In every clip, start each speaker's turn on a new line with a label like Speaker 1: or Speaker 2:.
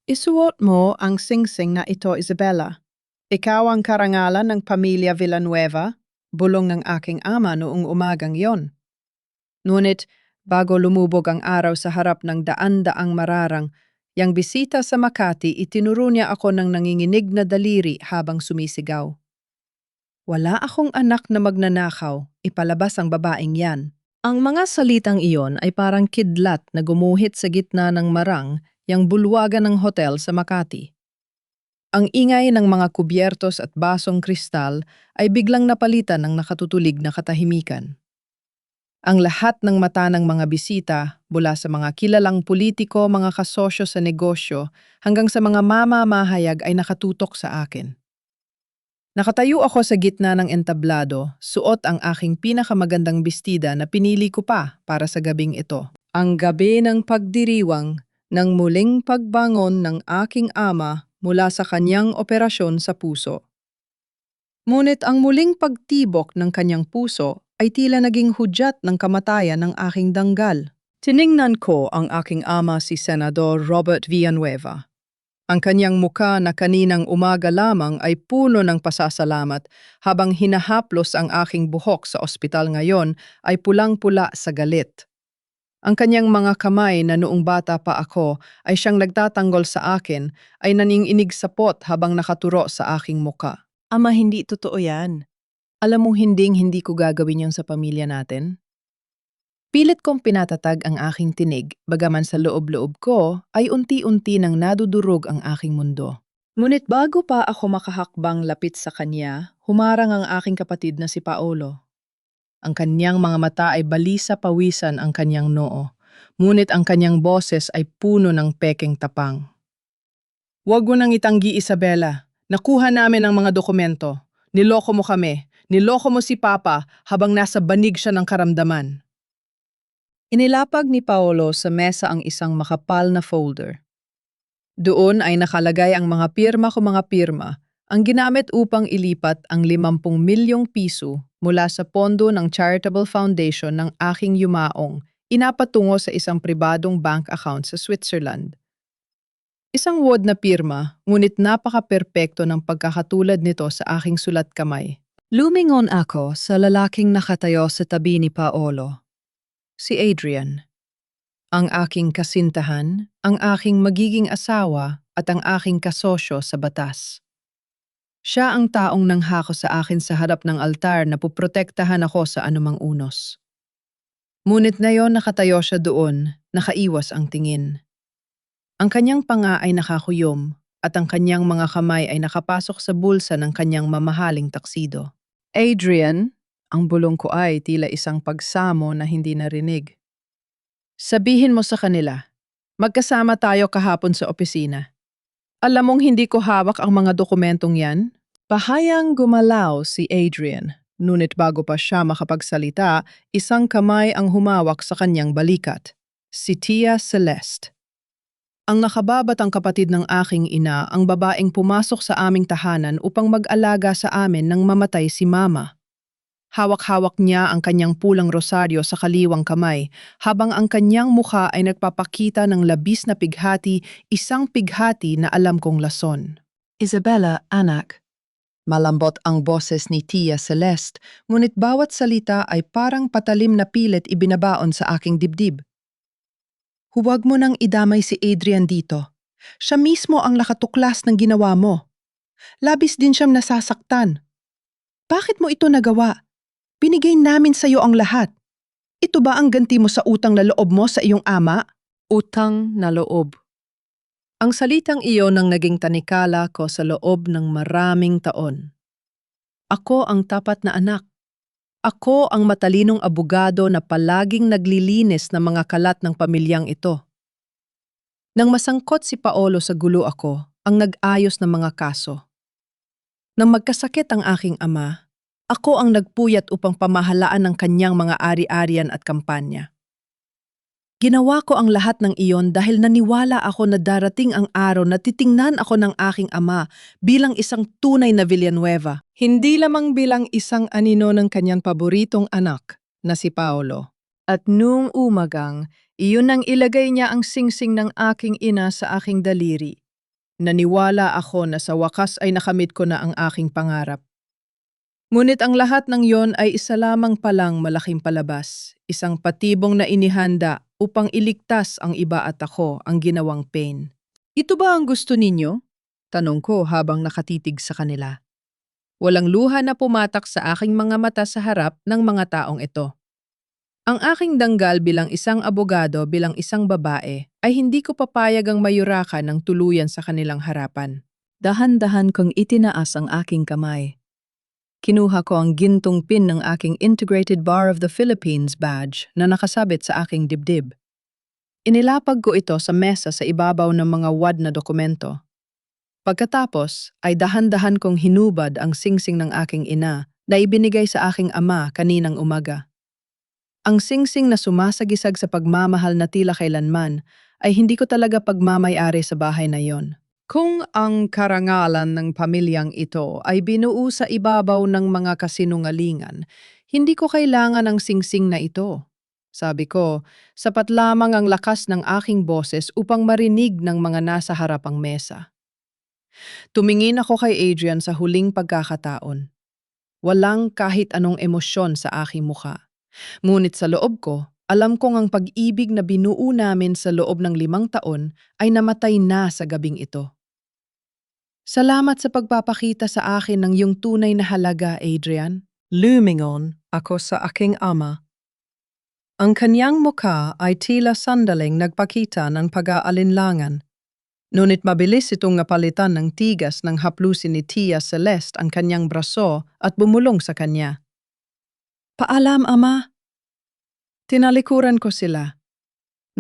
Speaker 1: Isuot mo ang singsing na ito, Isabella. Ikaw ang karangalan ng pamilya Villanueva, bulong ng aking ama noong umagang yon. Ngunit, bago lumubog ang araw sa harap ng daan-daang mararang, yang bisita sa Makati, itinuro niya ako ng nanginginig na daliri habang sumisigaw. Wala akong anak na magnanakaw, ipalabas ang babaeng yan. Ang mga salitang iyon ay parang kidlat na gumuhit sa gitna ng marang yang bulwagan ng hotel sa Makati. Ang ingay ng mga kubyertos at basong kristal ay biglang napalitan ng nakatutulig na katahimikan. Ang lahat ng mata ng mga bisita, mula sa mga kilalang politiko, mga kasosyo sa negosyo, hanggang sa mga mamamahayag ay nakatutok sa akin. Nakatayo ako sa gitna ng entablado, suot ang aking pinakamagandang bestida na pinili ko pa para sa gabing ito. Ang gabi ng pagdiriwang ng muling pagbangon ng aking ama mula sa kanyang operasyon sa puso. Ngunit ang muling pagtibok ng kanyang puso ay tila naging hudyat ng kamatayan ng aking danggal. Tiningnan ko ang aking ama si Senador Robert Villanueva. Ang kanyang muka na kaninang umaga lamang ay puno ng pasasalamat habang hinahaplos ang aking buhok sa ospital ngayon ay pulang-pula sa galit. Ang kanyang mga kamay na noong bata pa ako ay siyang nagtatanggol sa akin ay naninginig sa pot habang nakaturo sa aking muka. Ama, hindi totoo yan. Alam mong hindi ko gagawin yan sa pamilya natin? Pilit kong pinatatag ang aking tinig, bagaman sa loob-loob ko ay unti-unti nang nadudurog ang aking mundo. Ngunit bago pa ako makahakbang lapit sa kanya, humarang ang aking kapatid na si Paolo. Ang kanyang mga mata ay balisa pawisan ang kanyang noo, ngunit ang kanyang boses ay puno ng pekeng tapang. Huwag mo nang itanggi, Isabela. Nakuha namin ang mga dokumento. Niloko mo kami. Niloko mo si Papa habang nasa banig siya ng karamdaman. Inilapag ni Paolo sa mesa ang isang makapal na folder. Doon ay nakalagay ang mga pirma, ang ginamit upang ilipat ang 50 milyong piso mula sa pondo ng Charitable Foundation ng aking yumaong, inapatungo sa isang pribadong bank account sa Switzerland. Isang wad na pirma, ngunit napaka-perpekto ng pagkakatulad nito sa aking sulat kamay. Lumingon ako sa lalaking nakatayo sa tabi ni Paolo. Si Adrian. Ang aking kasintahan, ang aking magiging asawa at ang aking kasosyo sa batas. Siya ang taong nanghako sa akin sa harap ng altar na puprotektahan ako sa anumang unos. Ngunit ngayon nakatayo siya doon, nakaiwas ang tingin. Ang kanyang panga ay nakakuyom at ang kanyang mga kamay ay nakapasok sa bulsa ng kanyang mamahaling taksido. Adrian, ang bulong ko ay tila isang pagsamo na hindi narinig. Sabihin mo sa kanila, magkasama tayo kahapon sa opisina. Alam mong hindi ko hawak ang mga dokumentong yan? Pahayang gumalaw si Adrian, ngunit bago pa siya makapagsalita, isang kamay ang humawak sa kanyang balikat. Si Tia Celeste. Ang nakababatang kapatid ng aking ina, ang babaeng pumasok sa aming tahanan upang mag-alaga sa amin nang mamatay si Mama. Hawak-hawak niya ang kanyang pulang rosaryo sa kaliwang kamay, habang ang kanyang mukha ay nagpapakita ng labis na pighati, isang pighati na alam kong lason. Isabella, anak. Malambot ang boses ni Tia Celeste, ngunit bawat salita ay parang patalim na pilit ibinabaon sa aking dibdib. Huwag mo nang idamay si Adrian dito. Siya mismo ang nakatuklas ng ginawa mo. Labis din siyang nasasaktan. Bakit mo ito nagawa? Binigay namin sa iyo ang lahat. Ito ba ang ganti mo sa utang na loob mo sa iyong ama? Utang na loob. Ang salitang iyon ang naging tanikala ko sa loob ng maraming taon. Ako ang tapat na anak. Ako ang matalinong abogado na palaging naglilinis ng mga kalat ng pamilyang ito. Nang masangkot si Paolo sa gulo, ako ang nag-ayos ng mga kaso. Nang magkasakit ang aking ama, ako ang nagpuyat upang pamahalaan ng kanyang mga ari-arian at kampanya. Ginawa ko ang lahat ng iyon dahil naniwala ako na darating ang araw na titingnan ako ng aking ama bilang isang tunay na Villanueva. Hindi lamang bilang isang anino ng kanyang paboritong anak na si Paolo. At noong umagang, iyon ang ilagay niya ang singsing ng aking ina sa aking daliri. Naniwala ako na sa wakas ay nakamit ko na ang aking pangarap. Ngunit ang lahat ng yon ay isa lamang palang malaking palabas, isang patibong na inihanda upang iligtas ang iba at ako ang ginawang pain. Ito ba ang gusto ninyo? Tanong ko habang nakatitig sa kanila. Walang luha na pumatak sa aking mga mata sa harap ng mga taong ito. Ang aking danggal bilang isang abogado bilang isang babae ay hindi ko papayag ang mayurakan ng tuluyan sa kanilang harapan. Dahan-dahan kong itinaas ang aking kamay. Kinuha ko ang gintong pin ng aking Integrated Bar of the Philippines badge na nakasabit sa aking dibdib. Inilapag ko ito sa mesa sa ibabaw ng mga wad na dokumento. Pagkatapos ay dahan-dahan kong hinubad ang singsing ng aking ina na ibinigay sa aking ama kaninang umaga. Ang singsing na sumasagisag sa pagmamahal na tila kailanman ay hindi ko talaga pagmamayari sa bahay na yon. Kung ang karangalan ng pamilyang ito ay binuo sa ibabaw ng mga kasinungalingan, hindi ko kailangan ang singsing na ito. Sabi ko, sapat lamang ang lakas ng aking boses upang marinig ng mga nasa harapang mesa. Tumingin ako kay Adrian sa huling pagkakataon. Walang kahit anong emosyon sa aking mukha. Ngunit sa loob ko, alam kong ang pag-ibig na binuo namin sa loob ng 5 taon ay namatay na sa gabing ito. Salamat sa pagpapakita sa akin ng iyong tunay na halaga, Adrian. Lumingon ako sa aking ama. Ang kanyang mukha ay tila sandaling nagpakita ng pag-aalinlangan. Ngunit mabilis itong napalitan ng tigas ng haplusin ni Tia Celeste ang kanyang braso at bumulong sa kanya. Paalam, ama. Tinalikuran ko sila.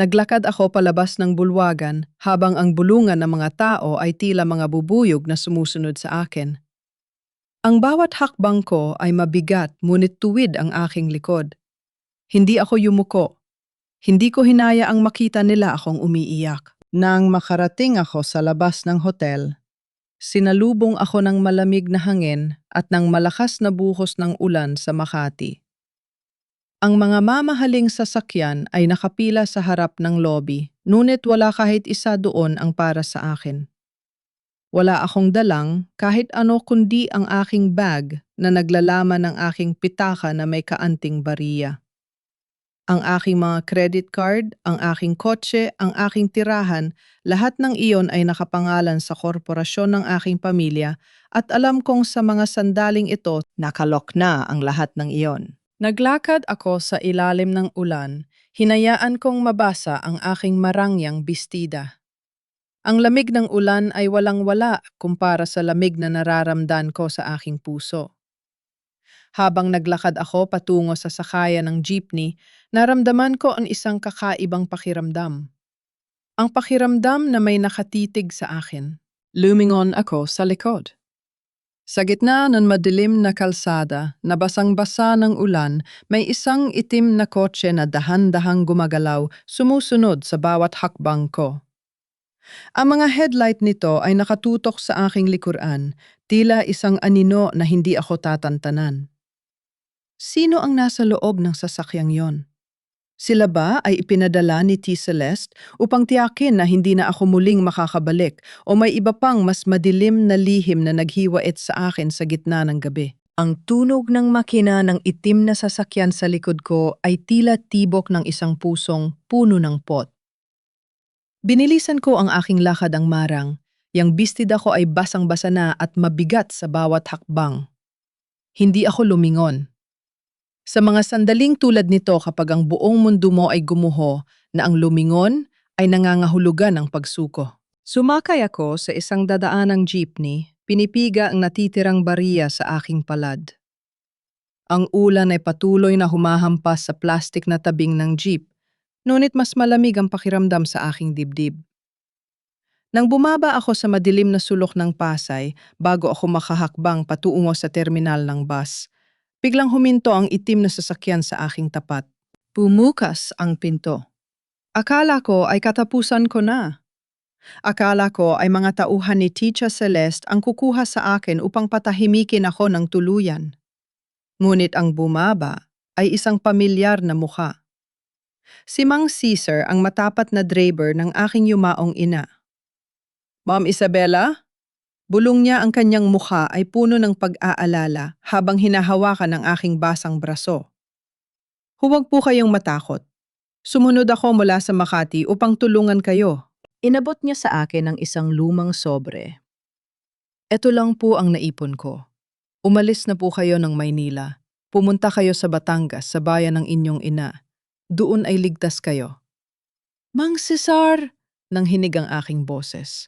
Speaker 1: Naglakad ako palabas ng bulwagan habang ang bulungan ng mga tao ay tila mga bubuyog na sumusunod sa akin. Ang bawat hakbang ko ay mabigat ngunit tuwid ang aking likod. Hindi ako yumuko. Hindi ko hinaya ang makita nila akong umiiyak. Nang makarating ako sa labas ng hotel, sinalubong ako ng malamig na hangin at ng malakas na buhos ng ulan sa Makati. Ang mga mamahaling sasakyan ay nakapila sa harap ng lobby, ngunit wala kahit isa doon ang para sa akin. Wala akong dalang kahit ano kundi ang aking bag na naglalaman ng aking pitaka na may kaanting bariya. Ang aking mga credit card, ang aking kotse, ang aking tirahan, lahat ng iyon ay nakapangalan sa korporasyon ng aking pamilya at alam kong sa mga sandaling ito nakalok na ang lahat ng iyon. Naglakad ako sa ilalim ng ulan, hinayaan kong mabasa ang aking marangyang bestida. Ang lamig ng ulan ay walang-wala kumpara sa lamig na nararamdan ko sa aking puso. Habang naglakad ako patungo sa sakayan ng jeepney, naramdaman ko ang isang kakaibang pakiramdam. Ang pakiramdam na may nakatitig sa akin. Lumingon ako sa likod. Sa gitna ng madilim na kalsada na basang-basa ng ulan, may isang itim na kotse na dahan-dahang gumagalaw sumusunod sa bawat hakbang ko. Ang mga headlight nito ay nakatutok sa aking likuran, tila isang anino na hindi ako tatantanan. Sino ang nasa loob ng sasakyang yon? Sila ba ay ipinadala ni T. Celeste upang tiyakin na hindi na ako muling makakabalik o may iba pang mas madilim na lihim na naghiwait sa akin sa gitna ng gabi? Ang tunog ng makina ng itim na sasakyan sa likod ko ay tila tibok ng isang pusong puno ng pot. Binilisan ko ang aking lakad ang marang, yang bistida ko ay basang-basa na at mabigat sa bawat hakbang. Hindi ako lumingon. Sa mga sandaling tulad nito kapag ang buong mundo mo ay gumuho na ang lumingon ay nangangahulugan ng pagsuko. Sumakay ako sa isang dadaanang jeepney, pinipiga ang natitirang bariya sa aking palad. Ang ulan ay patuloy na humahampas sa plastik na tabing ng jeep, ngunit mas malamig ang pakiramdam sa aking dibdib. Nang bumaba ako sa madilim na sulok ng Pasay bago ako makahakbang patungo sa terminal ng bus, biglang huminto ang itim na sasakyan sa aking tapat. Bumukas ang pinto. Akala ko ay katapusan ko na. Akala ko ay mga tauhan ni Teacher Celeste ang kukuha sa akin upang patahimikin ako ng tuluyan. Ngunit ang bumaba ay isang pamilyar na mukha. Si Mang Caesar ang matapat na driver ng aking yumaong ina. Ma'am Isabella, bulong niya ang kanyang mukha ay puno ng pag-aalala habang hinahawakan ang aking basang braso. Huwag po kayong matakot. Sumunod ako mula sa Makati upang tulungan kayo. Inabot niya sa akin ang isang lumang sobre. Ito lang po ang naipon ko. Umalis na po kayo ng Maynila. Pumunta kayo sa Batangas, sa bayan ng inyong ina. Doon ay ligtas kayo. Mang Cesar! Nang hinig ang aking boses.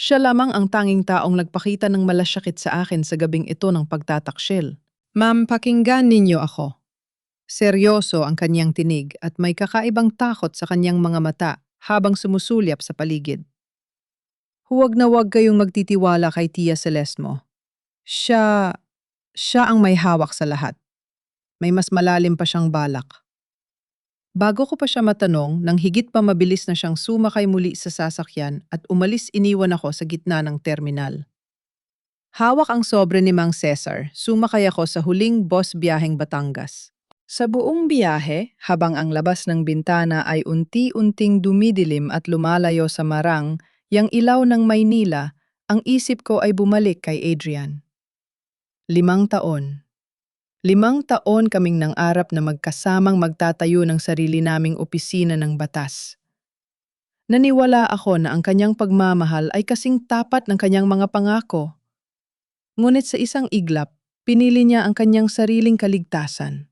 Speaker 1: Siya lamang ang tanging taong nagpakita ng malasakit sa akin sa gabing ito ng pagtataksil. Ma'am, pakinggan ninyo ako. Seryoso ang kanyang tinig at may kakaibang takot sa kanyang mga mata habang sumusulyap sa paligid. Huwag na huwag kayong magtitiwala kay Tia Celestmo. Siya ang may hawak sa lahat. May mas malalim pa siyang balak. Bago ko pa siya matanong, nang higit pa mabilis na siyang sumakay muli sa sasakyan at umalis iniwan ako sa gitna ng terminal. Hawak ang sobre ni Mang Cesar, sumakay ako sa huling bus biyaheng Batangas. Sa buong biyahe, habang ang labas ng bintana ay unti-unting dumidilim at lumalayo sa marang, yang ilaw ng Maynila, ang isip ko ay bumalik kay Adrian. 5 taon. 5 taon kaming nangarap na magkasamang magtatayo ng sarili naming opisina ng batas. Naniwala ako na ang kanyang pagmamahal ay kasing tapat ng kanyang mga pangako. Ngunit sa isang iglap, pinili niya ang kanyang sariling kaligtasan.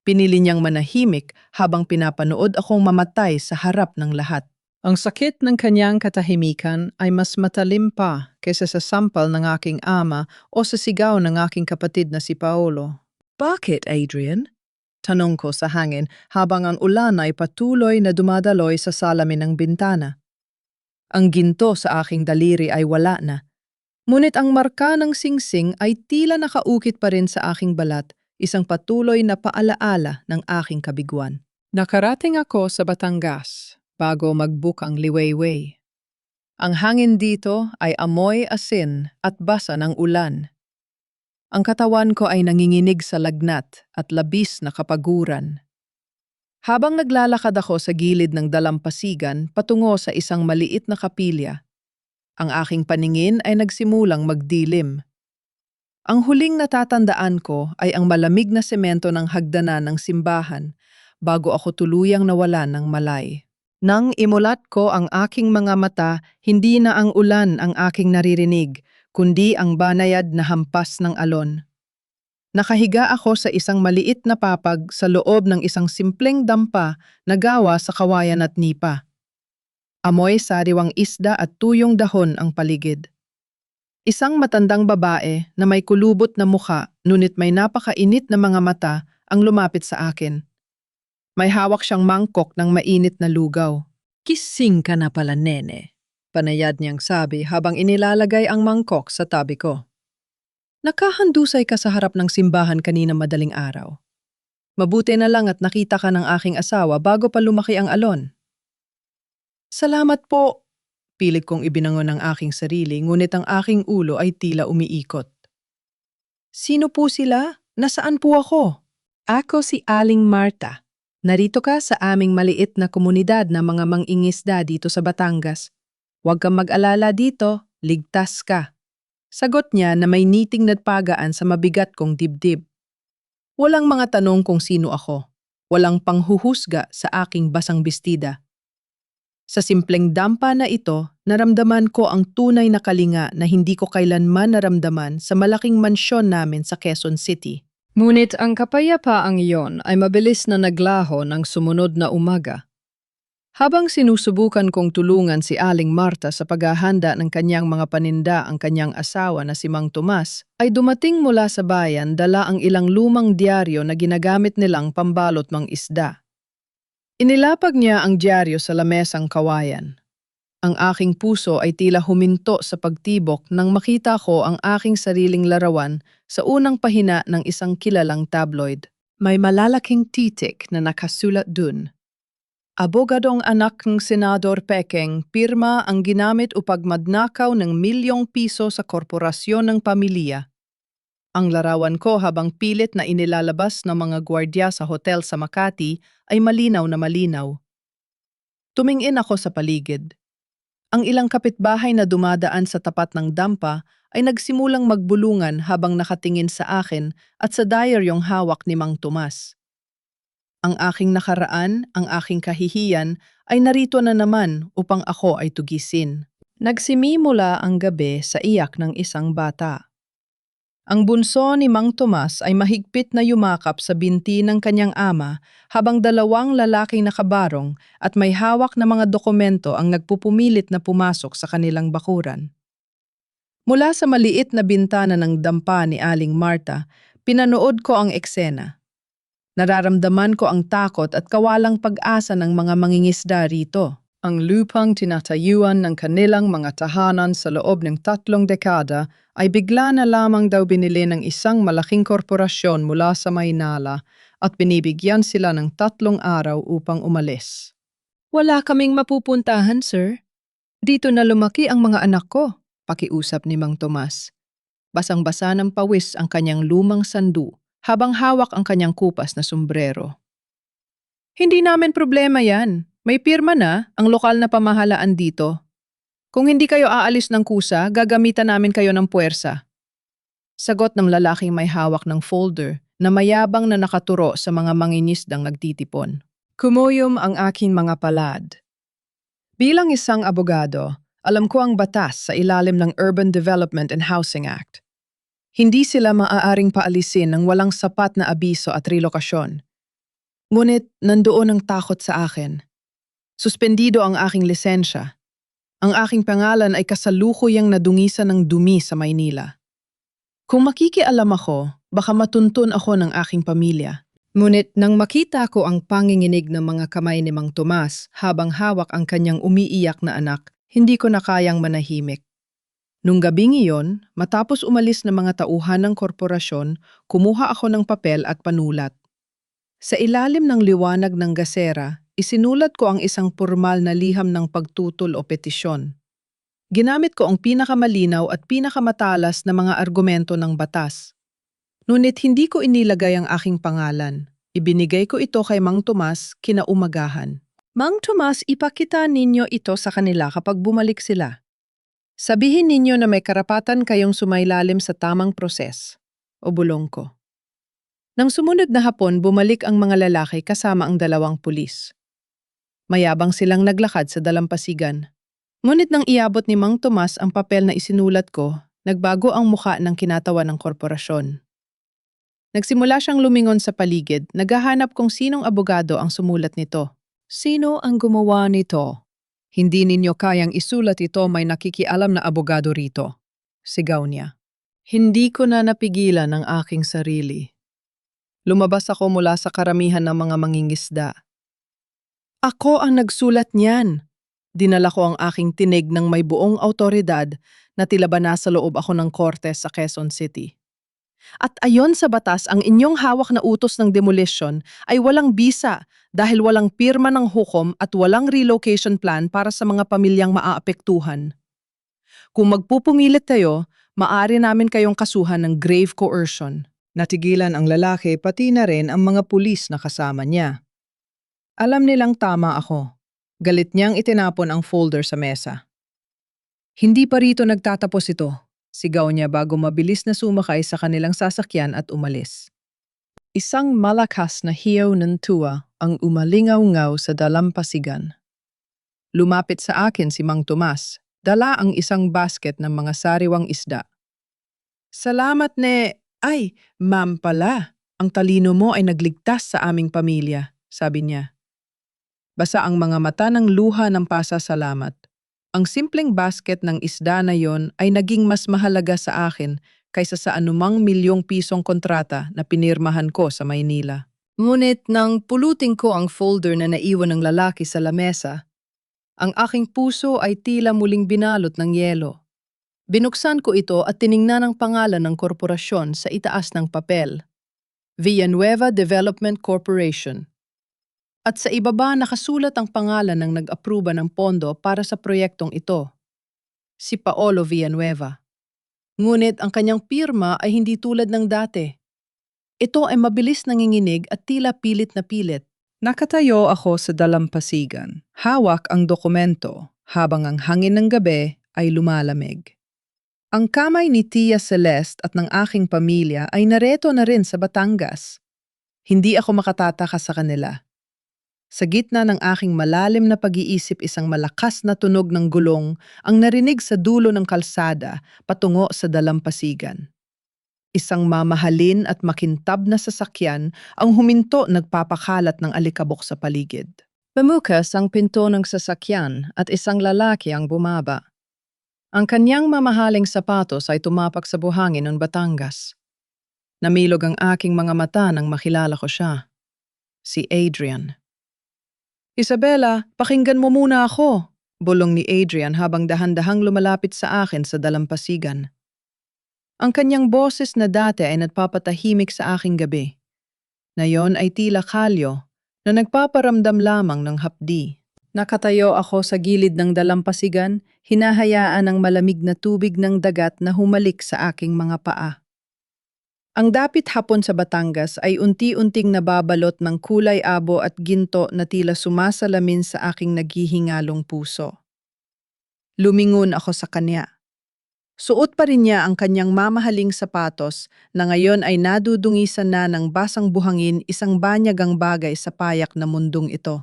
Speaker 1: Pinili niyang manahimik habang pinapanood akong mamatay sa harap ng lahat. Ang sakit ng kanyang katahimikan ay mas matalim pa kaysa sa sampal ng aking ama o sa sigaw ng aking kapatid na si Paolo. Bakit, Adrian? Tanong ko sa hangin habang ang ulan ay patuloy na dumadaloy sa salamin ng bintana. Ang ginto sa aking daliri ay wala na. Ngunit ang marka ng singsing ay tila nakaukit pa rin sa aking balat, isang patuloy na paalaala ng aking kabiguan. Nakarating ako sa Batangas bago mag-book ang liwayway. Ang hangin dito ay amoy asin at basa ng ulan. Ang katawan ko ay nanginginig sa lagnat at labis na kapaguran. Habang naglalakad ako sa gilid ng dalampasigan patungo sa isang maliit na kapilya, ang aking paningin ay nagsimulang magdilim. Ang huling natatandaan ko ay ang malamig na semento ng hagdanan ng simbahan bago ako tuluyang nawalan ng malay. Nang imulat ko ang aking mga mata, hindi na ang ulan ang aking naririnig, kundi ang banayad na hampas ng alon. Nakahiga ako sa isang maliit na papag sa loob ng isang simpleng dampa na gawa sa kawayan at nipa. Amoy sariwang isda at tuyong dahon ang paligid. Isang matandang babae na may kulubot na mukha ngunit may napakainit na mga mata ang lumapit sa akin. May hawak siyang mangkok ng mainit na lugaw. Kising ka na pala, nene, panayad niyang sabi habang inilalagay ang mangkok sa tabi ko. Nakahandusay ka sa harap ng simbahan kanina madaling araw. Mabuti na lang at nakita ka ng aking asawa bago pa lumaki ang alon. Salamat po, pilit kong ibinangon ang aking sarili ngunit ang aking ulo ay tila umiikot. Sino po sila? Nasaan po ako? Ako si Aling Marta. Narito ka sa aming maliit na komunidad na mga mangingisda dito sa Batangas. Huwag kang mag-alala dito, ligtas ka. Sagot niya na may niting nagpagaan sa mabigat kong dibdib. Walang mga tanong kung sino ako. Walang panghuhusga sa aking basang bestida. Sa simpleng dampa na ito, naramdaman ko ang tunay na kalinga na hindi ko kailanman naramdaman sa malaking mansyon namin sa Quezon City. Ngunit ang kapayapaang iyon ay mabilis na naglaho ng sumunod na umaga. Habang sinusubukan kong tulungan si Aling Marta sa paghahanda ng kanyang mga paninda ang kanyang asawa na si Mang Tomas, ay dumating mula sa bayan dala ang ilang lumang diaryo na ginagamit nilang pambalot ng isda. Inilapag niya ang diaryo sa lamesang kawayan. Ang aking puso ay tila huminto sa pagtibok nang makita ko ang aking sariling larawan sa unang pahina ng isang kilalang tabloid. May malalaking titik na nakasulat dun. Abogadong anak ng Senador Pekeng, pirma ang ginamit upang magnakaw ng milyong piso sa korporasyon ng pamilya. Ang larawan ko habang pilit na inilalabas ng mga gwardya sa hotel sa Makati ay malinaw na malinaw. Tumingin ako sa paligid. Ang ilang kapitbahay na dumadaan sa tapat ng dampa ay nagsimulang magbulungan habang nakatingin sa akin at sa diaryong hawak ni Mang Tomas. Ang aking nakaraan, ang aking kahihiyan ay narito na naman upang ako ay tugisin. Nagsimimula ang gabi sa iyak ng isang bata. Ang bunso ni Mang Tomas ay mahigpit na yumakap sa binti ng kanyang ama habang dalawang lalaking nakabarong at may hawak na mga dokumento ang nagpupumilit na pumasok sa kanilang bakuran. Mula sa maliit na bintana ng dampa ni Aling Marta, pinanood ko ang eksena. Nararamdaman ko ang takot at kawalang pag-asa ng mga mangingisda rito. Ang lupang tinatayuan ng kanilang mga tahanan sa loob ng 3 dekada ay bigla na lamang daw binili ng isang malaking korporasyon mula sa Maynala at binibigyan sila ng 3 araw upang umalis. Wala kaming mapupuntahan, sir. Dito na lumaki ang mga anak ko, pakiusap ni Mang Tomas. Basang-basa ng pawis ang kanyang lumang sandu habang hawak ang kanyang kupas na sombrero. Hindi namin problema yan. May pirma na ang lokal na pamahalaan dito. Kung hindi kayo aalis ng kusa, gagamitan namin kayo ng puwersa. Sagot ng lalaking may hawak ng folder na mayabang na nakaturo sa mga mangingisdang nagtitipon. Kumuyom ang aking mga palad. Bilang isang abogado, alam ko ang batas sa ilalim ng Urban Development and Housing Act. Hindi sila maaaring paalisin ng walang sapat na abiso at relokasyon. Ngunit nandoon ang takot sa akin. Suspendido ang aking lisensya. Ang aking pangalan ay kasalukuyang nadungisan ng dumi sa Maynila. Kung makikialam ako, baka matuntun ako ng aking pamilya. Ngunit nang makita ko ang panginginig ng mga kamay ni Mang Tomas habang hawak ang kanyang umiiyak na anak, hindi ko na kayang manahimik. Nung gabing iyon, matapos umalis ng mga tauhan ng korporasyon, kumuha ako ng papel at panulat. Sa ilalim ng liwanag ng gasera, isinulat ko ang isang pormal na liham ng pagtutol o petisyon. Ginamit ko ang pinakamalinaw at pinakamatalas na mga argumento ng batas. Ngunit hindi ko inilagay ang aking pangalan. Ibinigay ko ito kay Mang Tomas kinaumagahan. Mang Tomas, ipakita ninyo ito sa kanila kapag bumalik sila. Sabihin ninyo na may karapatan kayong sumailalim sa tamang proses. O bulong ko. Nang sumunod na hapon, bumalik ang mga lalaki kasama ang 2 pulis. Mayabang silang naglakad sa dalampasigan. Ngunit nang iabot ni Mang Tomas ang papel na isinulat ko, nagbago ang mukha ng kinatawan ng korporasyon. Nagsimula siyang lumingon sa paligid, naghahanap kung sinong abogado ang sumulat nito. Sino ang gumawa nito? Hindi ninyo kayang isulat ito, may nakikialam na abogado rito. Sigaw niya. Hindi ko na napigilan ang aking sarili. Lumabas ako mula sa karamihan ng mga mangingisda. Ako ang nagsulat niyan. Dinala ko ang aking tinig ng may buong awtoridad na tila ba nasa loob ako ng korte sa Quezon City. At ayon sa batas, ang inyong hawak na utos ng demolition ay walang bisa dahil walang pirma ng hukom at walang relocation plan para sa mga pamilyang maaapektuhan. Kung magpupumilit kayo, maaari namin kayong kasuhan ng grave coercion. Natigilan ang lalaki pati na rin ang mga pulis na kasama niya. Alam nilang tama ako. Galit niyang itinapon ang folder sa mesa. Hindi pa rito nagtatapos ito. Sigaw niya bago mabilis na sumakay sa kanilang sasakyan at umalis. Isang malakas na hiyaw ng tuwa ang umalingaw-ngaw sa dalampasigan. Lumapit sa akin si Mang Tomas, dala ang isang basket ng mga sariwang isda. Salamat Ay, ma'am pala, ang talino mo ay nagligtas sa aming pamilya, sabi niya. Basa ang mga mata ng luha ng pasasalamat. Ang simpleng basket ng isda na yon ay naging mas mahalaga sa akin kaysa sa anumang milyong-pisong kontrata na pinirmahan ko sa Maynila. Ngunit nang puluting ko ang folder na naiwan ng lalaki sa lamesa, ang aking puso ay tila muling binalot ng yelo. Binuksan ko ito at tiningnan ang pangalan ng korporasyon sa itaas ng papel. Villanueva Development Corporation. At sa ibaba nakasulat ang pangalan ng nag-apruba ng pondo para sa proyektong ito. Si Paolo Villanueva. Ngunit ang kanyang pirma ay hindi tulad ng dati. Ito ay mabilis nanginginig at tila pilit na pilit. Nakatayo ako sa dalampasigan. Hawak ang dokumento habang ang hangin ng gabi ay lumalamig. Ang kamay ni Tia Celeste at ng aking pamilya ay nareto na rin sa Batangas. Hindi ako makatataka sa kanila. Sa gitna ng aking malalim na pag-iisip, isang malakas na tunog ng gulong ang narinig sa dulo ng kalsada patungo sa dalampasigan. Isang mamahalin at makintab na sasakyan ang huminto, nagpapakalat ng alikabok sa paligid. Bumukas ang pinto ng sasakyan at isang lalaki ang bumaba. Ang kanyang mamahaling sapatos ay tumapak sa buhangin ng Batangas. Namilog ang aking mga mata nang makilala ko siya. Si Adrian. "Isabela, pakinggan mo muna ako," bulong ni Adrian habang dahan-dahang lumalapit sa akin sa dalampasigan. Ang kanyang boses na dati ay nagpapatahimik sa aking gabi. Ngayon ay tila kalyo na nagpaparamdam lamang ng hapdi. Nakatayo ako sa gilid ng dalampasigan, hinahayaan ang malamig na tubig ng dagat na humalik sa aking mga paa. Ang dapit hapon sa Batangas ay unti-unting nababalot ng kulay abo at ginto na tila sumasalamin sa aking naghihingalong puso. Lumingon ako sa kanya. Suot pa rin niya ang kanyang mamahaling sapatos na ngayon ay nadudungisan na ng basang buhangin, isang banyagang bagay sa payak na mundong ito.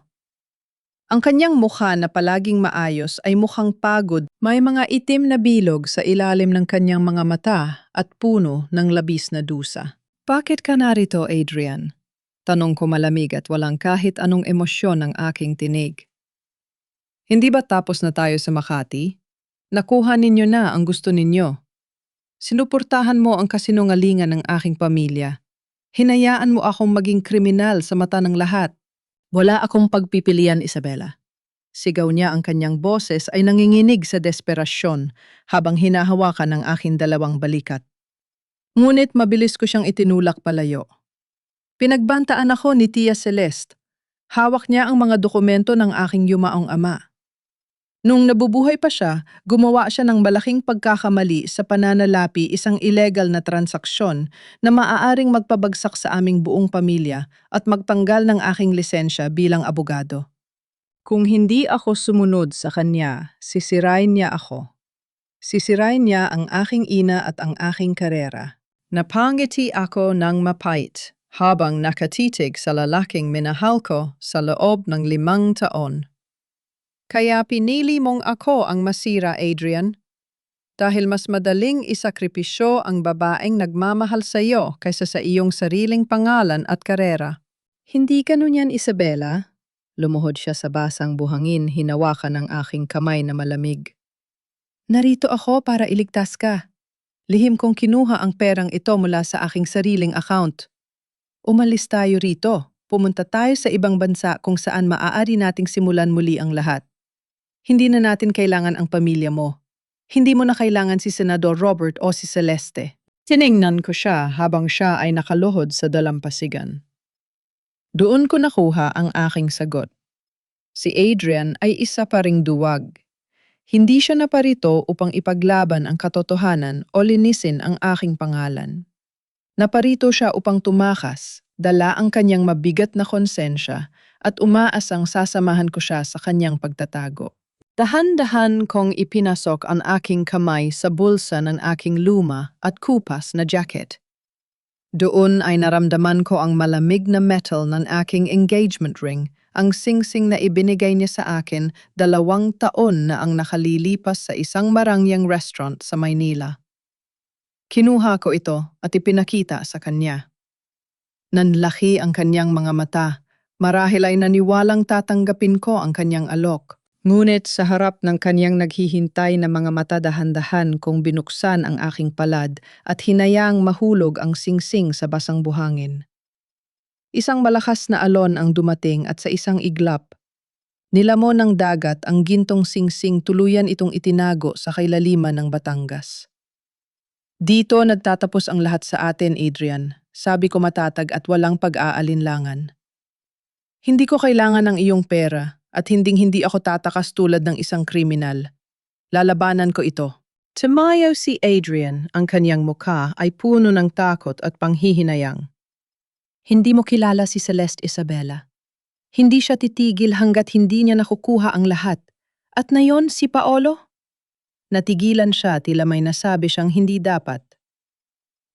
Speaker 1: Ang kanyang mukha na palaging maayos ay mukhang pagod, may mga itim na bilog sa ilalim ng kanyang mga mata at puno ng labis na dusa. "Bakit ka narito, Adrian?" Tanong ko malamig at walang kahit anong emosyon ng aking tinig. "Hindi ba tapos na tayo sa Makati? Nakuha ninyo na ang gusto ninyo. Sinuportahan mo ang kasinungalingan ng aking pamilya. Hinayaan mo akong maging kriminal sa mata ng lahat. Wala akong pagpipilian, Isabela." Sigaw niya, ang kanyang boses ay nanginginig sa desperasyon habang hinahawakan ng aking dalawang balikat. Ngunit mabilis ko siyang itinulak palayo. Pinagbantaan ako ni Tia Celeste. Hawak niya ang mga dokumento ng aking yumaong ama. Nung nabubuhay pa siya, gumawa siya ng malaking pagkakamali sa pananalapi, isang illegal na transaksyon na maaaring magpabagsak sa aming buong pamilya at magtanggal ng aking lisensya bilang abogado. Kung hindi ako sumunod sa kanya, sisirain niya ako. Sisirain niya ang aking ina at ang aking karera. Napangiti ako ng mapait habang nakatitig sa lalaking minahal ko sa loob ng 5 taon. "Kaya pinili mong ako ang masira, Adrian. Dahil mas madaling isakripisyo ang babaeng nagmamahal sa iyo kaysa sa iyong sariling pangalan at karera." "Hindi ganun yan, Isabela." Lumuhod siya sa basang buhangin, hinawakan ng aking kamay na malamig. "Narito ako para iligtas ka. Lihim kong kinuha ang perang ito mula sa aking sariling account. Umalis tayo rito. Pumunta tayo sa ibang bansa kung saan maaari nating simulan muli ang lahat. Hindi na natin kailangan ang pamilya mo. Hindi mo na kailangan si Senador Robert o si Celeste." Tiningnan ko siya habang siya ay nakaluhod sa dalampasigan. Doon ko nakuha ang aking sagot. Si Adrian ay isa pa ring duwag. Hindi siya naparito upang ipaglaban ang katotohanan o linisin ang aking pangalan. Naparito siya upang tumakas, dala ang kanyang mabigat na konsensya at umaasang sasamahan ko siya sa kanyang pagtatago. Dahan-dahan kong ipinasok ang aking kamay sa bulsa ng aking luma at kupas na jacket. Doon ay naramdaman ko ang malamig na metal ng aking engagement ring, ang singsing na ibinigay niya sa akin 2 taon na ang nakalilipas sa isang marangyang restaurant sa Maynila. Kinuha ko ito at ipinakita sa kanya. Nanlaki ang kanyang mga mata, marahil ay naniwalang tatanggapin ko ang kanyang alok. Ngunit sa harap ng kanyang naghihintay na mga mata, dahan-dahan kong binuksan ang aking palad at hinayaang mahulog ang singsing sa basang buhangin. Isang malakas na alon ang dumating at sa isang iglap, nilamon ng dagat ang gintong singsing, tuluyan itong itinago sa kailaliman ng Batangas. "Dito nagtatapos ang lahat sa atin, Adrian," sabi ko matatag at walang pag-aalinlangan. "Hindi ko kailangan ng iyong pera. At hinding-hindi ako tatakas tulad ng isang kriminal. Lalabanan ko ito." Tumayo si Adrian, ang kanyang mukha ay puno ng takot at panghihinayang. "Hindi mo kilala si Celeste, Isabela. Hindi siya titigil hanggat hindi niya nakukuha ang lahat. At nayon si Paolo? Natigilan siya tila may nasabi siyang hindi dapat.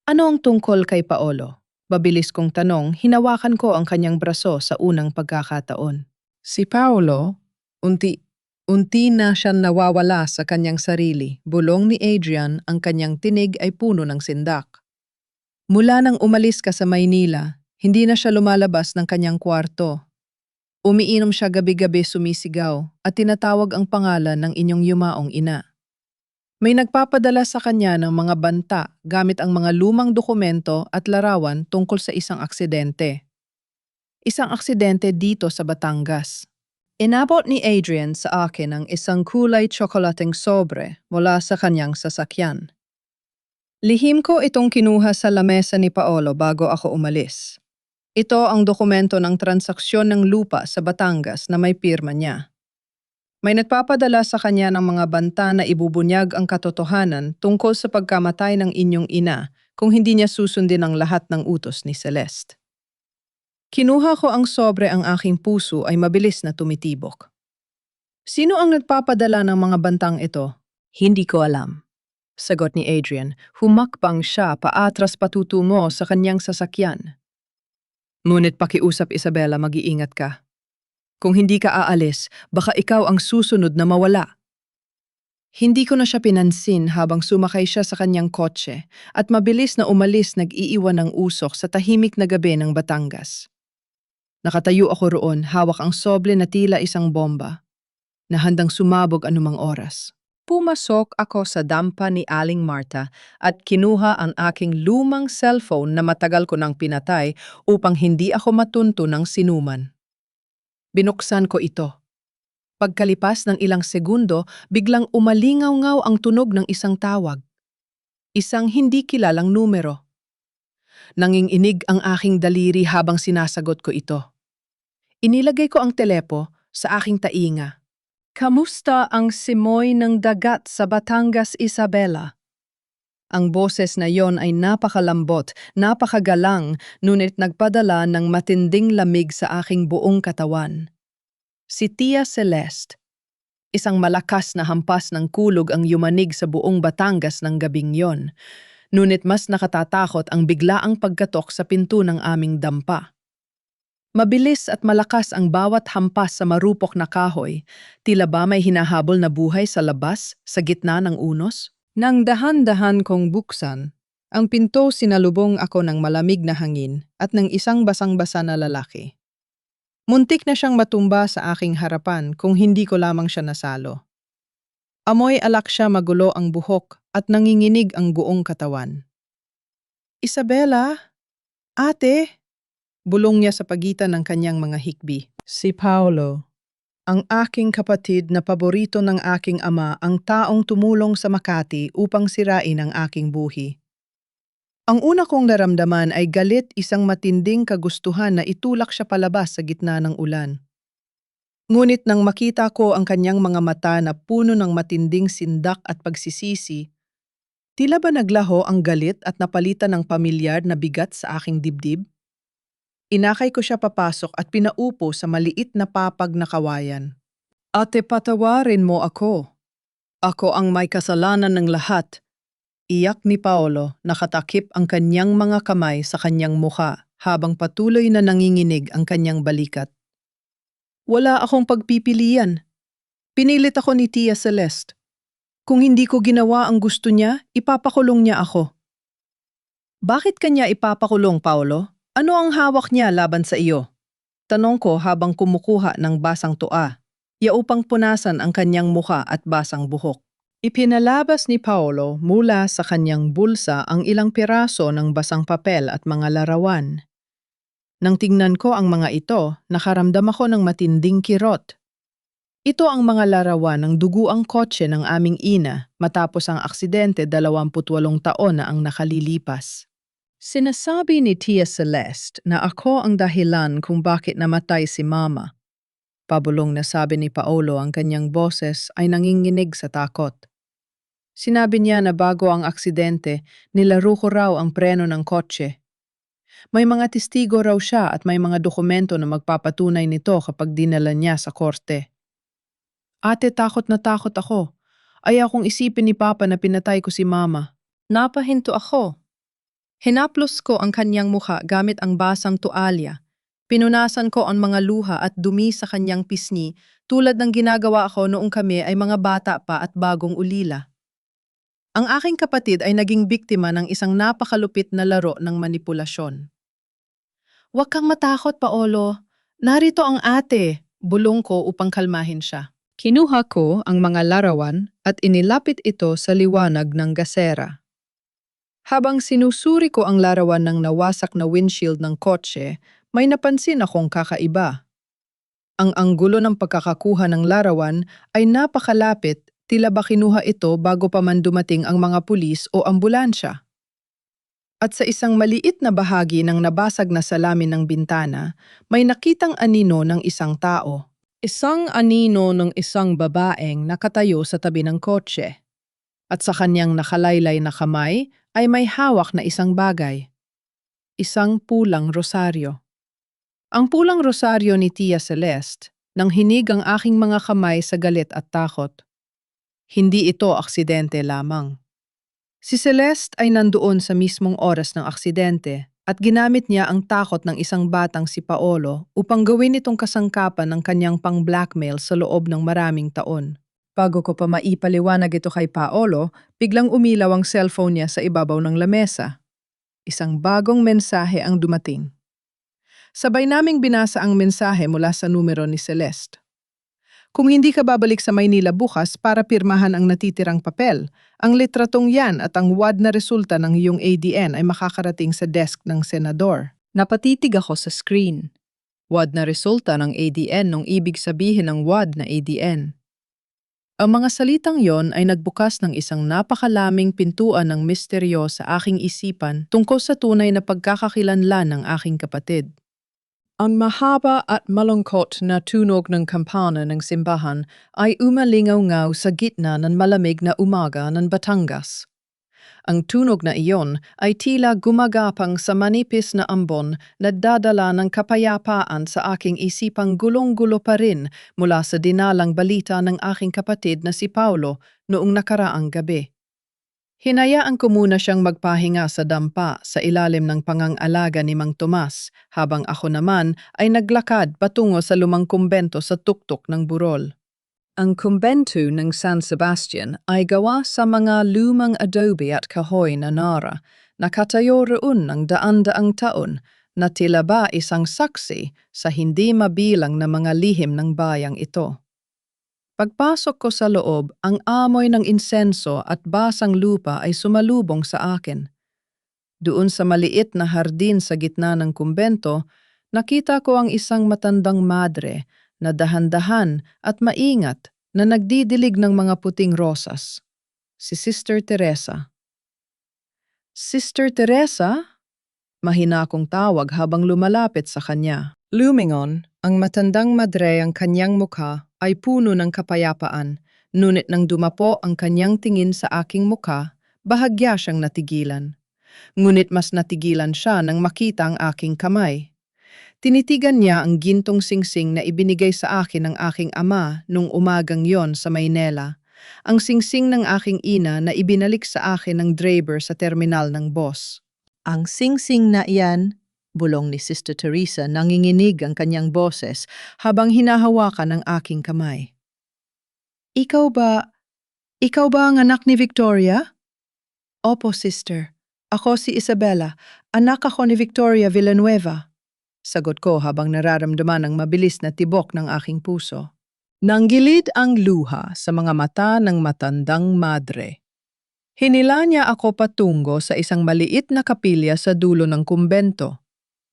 Speaker 1: Ano ang tungkol kay Paolo? Babilis kong tanong, hinawakan ko ang kanyang braso sa unang pagkakataon. Si Paolo, unti na siyang nawawala sa kanyang sarili. Bulong ni Adrian, ang kanyang tinig ay puno ng sindak. Mula nang umalis ka sa Maynila, hindi na siya lumalabas ng kanyang kwarto. Umiinom siya gabi-gabi sumisigaw at tinatawag ang pangalan ng inyong yumaong ina. May nagpapadala sa kanya ng mga banta gamit ang mga lumang dokumento at larawan tungkol sa isang aksidente. Isang aksidente dito sa Batangas. Inabot ni Adrian sa akin ang isang kulay tsokolating sobre mula sa kanyang sasakyan. Lihim ko itong kinuha sa lamesa ni Paolo bago ako umalis. Ito ang dokumento ng transaksyon ng lupa sa Batangas na may pirma niya. May nagpapadala sa kanya ng mga banta na ibubunyag ang katotohanan tungkol sa pagkamatay ng inyong ina kung hindi niya susundin ang lahat ng utos ni Celeste. Kinuha ko ang sobre, ang aking puso ay mabilis na tumitibok. Sino ang nagpapadala ng mga bantang ito? Hindi ko alam. Sagot ni Adrian, humakbang siya paatras patutungo sa kanyang sasakyan. Ngunit pakiusap Isabela, mag-iingat ka. Kung hindi ka aalis, baka ikaw ang susunod na mawala. Hindi ko na siya pinansin habang sumakay siya sa kanyang kotse at mabilis na umalis, nag-iiwan ng usok sa tahimik na gabi ng Batangas. Nakatayo ako roon, hawak ang soble na tila isang bomba, na handang sumabog anumang oras. Pumasok ako sa dampa ni Aling Marta at kinuha ang aking lumang cellphone na matagal ko nang pinatay upang hindi ako matunto ng sinuman. Binuksan ko ito. Pagkalipas ng ilang segundo, biglang umalingaw-ngaw ang tunog ng isang tawag. Isang hindi kilalang numero. Nanginginig ang aking daliri habang sinasagot ko ito. Inilagay ko ang telepo sa aking tainga. Kamusta ang simoy ng dagat sa Batangas, Isabela? Ang boses na yon ay napakalambot, napakagalang, ngunit nagpadala ng matinding lamig sa aking buong katawan. Si Tia Celeste. Isang malakas na hampas ng kulog ang yumanig sa buong Batangas ng gabing yon. Ngunit mas nakatatakot ang biglaang pagkatok sa pinto ng aming dampa. Mabilis at malakas ang bawat hampas sa marupok na kahoy, tila ba may hinahabol na buhay sa labas, sa gitna ng unos? Nang dahan-dahan kong buksan, ang pinto, sinalubong ako ng malamig na hangin at ng isang basang-basa na lalaki. Muntik na siyang matumba sa aking harapan kung hindi ko lamang siya nasalo. Amoy alak siya, magulo ang buhok at nanginginig ang buong katawan. Isabela, ate, bulong niya sa pagitan ng kanyang mga hikbi. Si Paolo, ang aking kapatid na paborito ng aking ama, ang taong tumulong sa Makati upang sirain ang aking buhi. Ang una kong naramdaman ay galit, isang matinding kagustuhan na itulak siya palabas sa gitna ng ulan. Ngunit nang makita ko ang kanyang mga mata na puno ng matinding sindak at pagsisisi, tila ba naglaho ang galit at napalitan ng pamilyar na bigat sa aking dibdib? Inakay ko siya papasok at pinaupo sa maliit na papag na kawayan. Ate, patawarin mo ako. Ako ang may kasalanan ng lahat. Iyak ni Paolo, nakatakip ang kanyang mga kamay sa kanyang mukha habang patuloy na nanginginig ang kanyang balikat. Wala akong pagpipilian. Pinilit ako ni Tia Celeste. Kung hindi ko ginawa ang gusto niya, ipapakulong niya ako. Bakit kanya ipapakulong, Paolo? Ano ang hawak niya laban sa iyo? Tanong ko habang kumukuha ng basang tua, upang punasan ang kanyang muka at basang buhok. Ipinalabas ni Paolo mula sa kanyang bulsa ang ilang piraso ng basang papel at mga larawan. Nang tingnan ko ang mga ito, nakaramdam ako ng matinding kirot. Ito ang mga larawan ng duguang kotse ng aming ina matapos ang aksidente 28 taon na ang nakalilipas. Sinasabi ni Tia Celeste na ako ang dahilan kung bakit namatay si Mama. Pabulong na sabi ni Paolo, ang kanyang boses ay nanginginig sa takot. Sinabi niya na bago ang aksidente, nilaro ko raw ang preno ng kotse. May mga testigo raw siya at may mga dokumento na magpapatunay nito kapag dinala niya sa korte. Ate, takot na takot ako. Ayaw kong isipin ni Papa na pinatay ko si Mama. Napahinto ako. Hinaplos ko ang kanyang mukha gamit ang basang tualya. Pinunasan ko ang mga luha at dumi sa kanyang pisngi tulad ng ginagawa ko noong kami ay mga bata pa at bagong ulila. Ang aking kapatid ay naging biktima ng isang napakalupit na laro ng manipulasyon. Huwag kang matakot, Paolo. Narito ang ate, bulong ko upang kalmahin siya. Kinuha ko ang mga larawan at inilapit ito sa liwanag ng gasera. Habang sinusuri ko ang larawan ng nawasak na windshield ng kotse, may napansin akong kakaiba. Ang anggulo ng pagkakakuha ng larawan ay napakalapit, tila ba kinuha ito bago pa man dumating ang mga pulis o ambulansya. At sa isang maliit na bahagi ng nabasag na salamin ng bintana, may nakitang anino ng isang tao. Isang anino ng isang babaeng nakatayo sa tabi ng kotse. At sa kanyang nakalaylay na kamay ay may hawak na isang bagay. Isang pulang rosaryo. Ang pulang rosaryo ni Tia Celeste nang hinig ang aking mga kamay sa galit at takot. Hindi ito aksidente lamang. Si Celeste ay nandoon sa mismong oras ng aksidente at ginamit niya ang takot ng isang batang si Paolo upang gawin itong kasangkapan ng kanyang pang-blackmail sa loob ng maraming taon. Bago ko pa maipaliwanag ito kay Paolo, biglang umilaw ang cellphone niya sa ibabaw ng lamesa. Isang bagong mensahe ang dumating. Sabay naming binasa ang mensahe mula sa numero ni Celeste. Kung hindi ka babalik sa Maynila bukas para pirmahan ang natitirang papel, ang litratong yan at ang wad na resulta ng iyong ADN ay makakarating sa desk ng senador. Napatitig ako sa screen. Wad na resulta ng ADN nung ibig sabihin ng wad na ADN. Ang mga salitang yon ay nagbukas ng isang napakalaming pintuan ng misteryo sa aking isipan tungkol sa tunay na pagkakakilanlan ng aking kapatid. Ang mahaba at malungkot na tunog ng kampana ng simbahan ay umalingaw-ngaw sa gitna ng malamig na umaga ng Batangas. Ang tunog na iyon ay tila gumagapang sa manipis na ambon na dadala ng kapayapaan sa aking isipang gulong-gulo pa rin mula sa dinalang balita ng aking kapatid na si Paolo noong nakaraang gabi. Hinayaan ko muna siyang magpahinga sa dampa sa ilalim ng pangangalaga ni Mang Tomas habang ako naman ay naglakad patungo sa lumang kumbento sa tuktok ng Burol. Ang kumbento ng San Sebastian ay gawa sa mga lumang adobe at kahoy na nara, nakatayo roon ng daan-daang taon na tila ba isang saksi sa hindi mabilang na mga lihim ng bayang ito. Pagpasok ko sa loob, ang amoy ng insenso at basang lupa ay sumalubong sa akin. Doon sa maliit na hardin sa gitna ng kumbento, nakita ko ang isang matandang madre na dahan-dahan at maingat na nagdidilig ng mga puting rosas. Si Sister Teresa. Sister Teresa? Mahina akong tawag habang lumalapit sa kanya. Lumingon, ang matandang madre ang kanyang mukha ay puno ng kapayapaan, ngunit nang dumapo ang kanyang tingin sa aking mukha, bahagya siyang natigilan. Ngunit mas natigilan siya nang makita ang aking kamay. Tinitigan niya ang gintong singsing na ibinigay sa akin ng aking ama nung umagang yon sa Maynila. Ang singsing ng aking ina na ibinalik sa akin ng driver sa terminal ng bus. Ang singsing na iyan, bulong ni Sister Teresa, nanginginig ang kanyang boses habang hinahawakan ang aking kamay. Ikaw ba ang anak ni Victoria? Opo, sister. Ako si Isabella, anak ako ni Victoria Villanueva. Sagot ko habang nararamdaman ang mabilis na tibok ng aking puso. Nanggilid ang luha sa mga mata ng matandang madre. Hinila niya ako patungo sa isang maliit na kapilya sa dulo ng kumbento.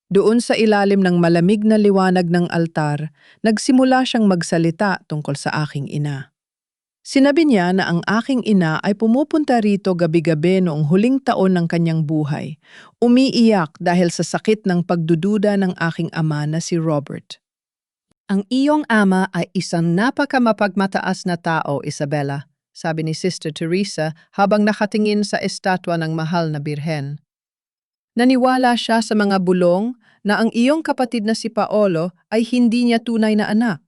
Speaker 1: Doon sa ilalim ng malamig na liwanag ng altar, nagsimula siyang magsalita tungkol sa aking ina. Sinabi niya na ang aking ina ay pumupunta rito gabi-gabi noong huling taon ng kanyang buhay, umiiyak dahil sa sakit ng pagdududa ng aking ama na si Robert. Ang iyong ama ay isang napakamapagmataas na tao, Isabella, sabi ni Sister Teresa habang nakatingin sa estatwa ng mahal na birhen. Naniwala siya sa mga bulong na ang iyong kapatid na si Paolo ay hindi niya tunay na anak.